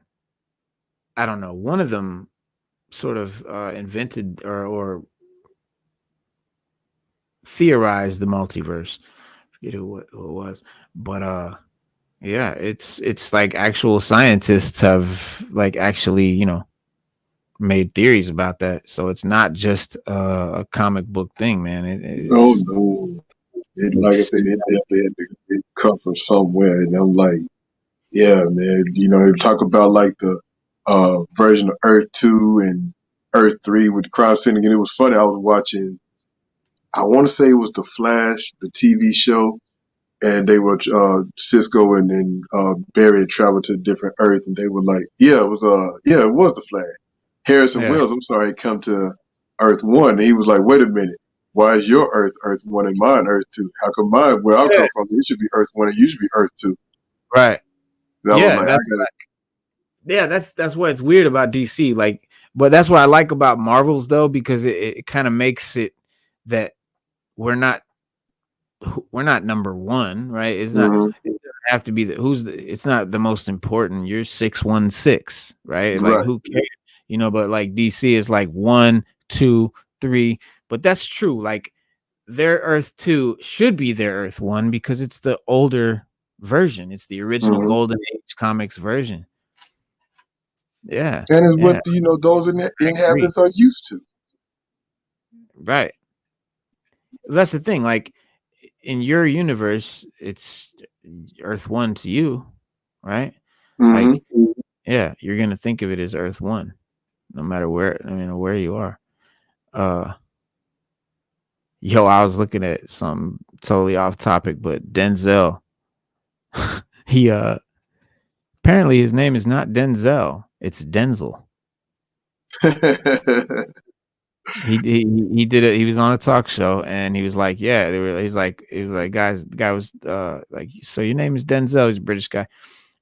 I don't know, one of them sort of invented or theorized the multiverse. I forget who it was, but yeah, it's like actual scientists have like actually, you know, made theories about that. So it's not just a comic book thing, man. Oh no, like I it's said, it definitely had to come from somewhere, and I'm like, yeah, man. You know, they talk about like the version of Earth 2 and Earth 3 with the crime syndicate. It was funny. I was watching. I want to say it was the Flash, the TV show, and they were Cisco and Barry had traveled to a different Earth, and they were like, yeah, it was the Flash. Harrison yeah, Wells, I'm sorry, had come to Earth 1, and he was like, wait a minute, why is your Earth 1 and mine Earth 2? How come mine, where I yeah, come from, it should be Earth 1 and you should be Earth 2? right. And I was Yeah, like, I gotta. that's what it's weird about DC. Like, but that's what I like about Marvels though, because it kind of makes it that we're not number one, right? It's not. Mhm. It doesn't have to be it's not the most important. You're 616, right? Like Right. who cares, you know? But like DC is like 1, 2, 3. But that's true. Like their Earth 2 should be their Earth 1 because it's the older version. It's the original Mhm. Golden Age comics version. Yeah, And it's yeah, what those I agree. inhabitants are used to. Right. That's the thing. Like in your universe, it's Earth 1 to you, right? Hmm. Like, yeah, you're gonna think of it as Earth 1, no matter where you are. Uh, yo, I was looking at some totally off topic, but Denzel, he apparently his name is not Denzel, it's Denzel. He did it. He was on a talk show and he was like, yeah, he was like, guys, the guy was like, so your name is Denzel, he's a British guy.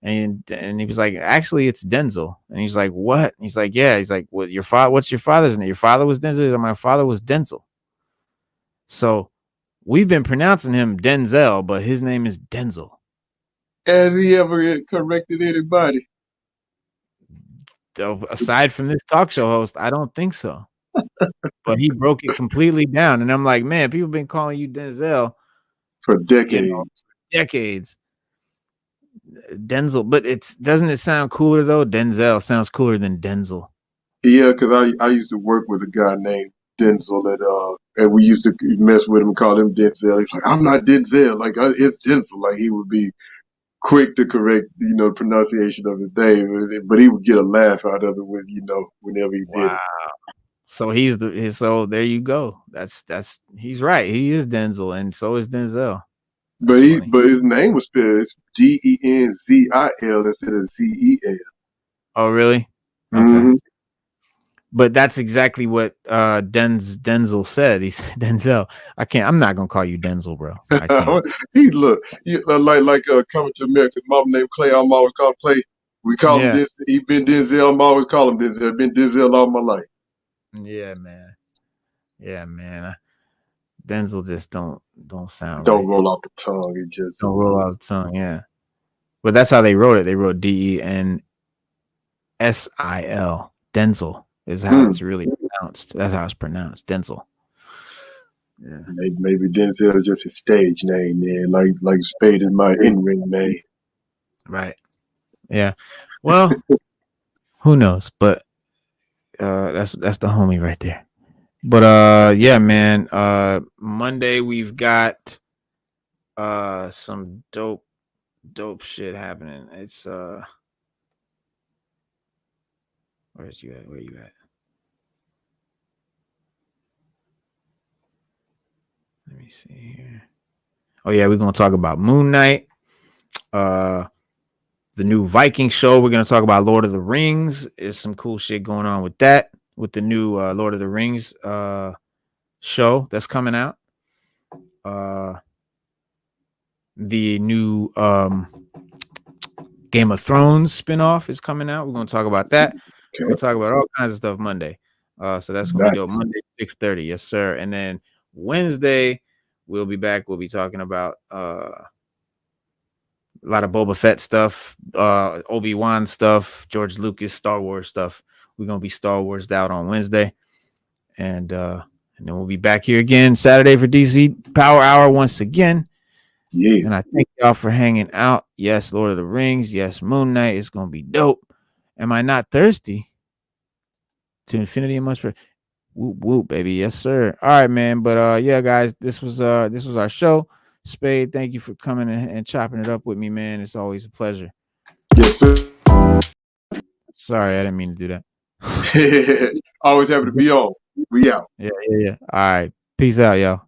And he was like, actually, it's Denzel. And he's like, what? And he's like, yeah. He's like, what your father? What's your father's name? Your father was Denzel. He's like, my father was Denzel. So we've been pronouncing him Denzel, but his name is Denzel. Has he ever corrected anybody? So aside from this talk show host, I don't think so. But he broke it completely down, and I'm like, man, people been calling you Denzel, For you know, decades. decades. Denzel, but doesn't it sound cooler though? Denzel sounds cooler than Denzel. Yeah, because I used to work with a guy named Denzel, and we used to mess with him and call him Denzel. He's like, I'm not Denzel. Like, it's Denzel. Like, he would be quick to correct, pronunciation of his name, but he would get a laugh out of it whenever he did Wow. it. So so there you go. That's he's right. He is Denzel, and so is Denzel. That's funny. But his name was spelled Denzil instead of Zel. Oh, really? Okay. Mm-hmm. But that's exactly what Denzel said. He said, Denzel, I'm not gonna call you Denzel, bro. I can't. Like coming to America. Mama named Clay. I'm always call him Clay. We call him Yeah. Denzel. He been Denzel. I'm always call him Denzel. Been Denzel all my life. Yeah, man. Yeah, man. Denzel just don't sound Don't right. roll off the tongue. It just Don't roll off the tongue, yeah. But that's how they wrote it. They wrote Densil. Denzel is how it's really pronounced. That's how it's pronounced. Denzel. Yeah. maybe Denzel is just his stage name, man. Like Spade is my in-ring name. Right. Yeah. Well, who knows? But that's the homie right there. But yeah, man. Monday we've got some dope shit happening. It's where you at? Where you at? Let me see here. Oh yeah, we're gonna talk about Moon Knight. The new Viking show. We're gonna talk about Lord of the Rings. There's some cool shit going on with that. With the new Lord of the Rings show that's coming out. The new Game of Thrones spinoff is coming out. We're gonna talk about that. We're gonna talk about all kinds of stuff Monday. So that's gonna be dope. Monday 6:30, yes sir. And then Wednesday we'll be back. We'll be talking about a lot of Boba Fett stuff, Obi-Wan stuff, George Lucas, Star Wars stuff. We're gonna be Star Wars out on Wednesday, and then we'll be back here again Saturday for DC Power Hour once again. Yeah. And I thank y'all for hanging out. Yes, Lord of the Rings. Yes, Moon Knight. It's gonna be dope. Am I not thirsty? To infinity and much for whoop whoop, baby. Yes, sir. All right, man. But yeah, guys, this was our show. Spade, thank you for coming and chopping it up with me, man. It's always a pleasure. Yes, sir. Sorry, I didn't mean to do that. Always happy to be on. We out. Yeah. All right. Peace out, y'all.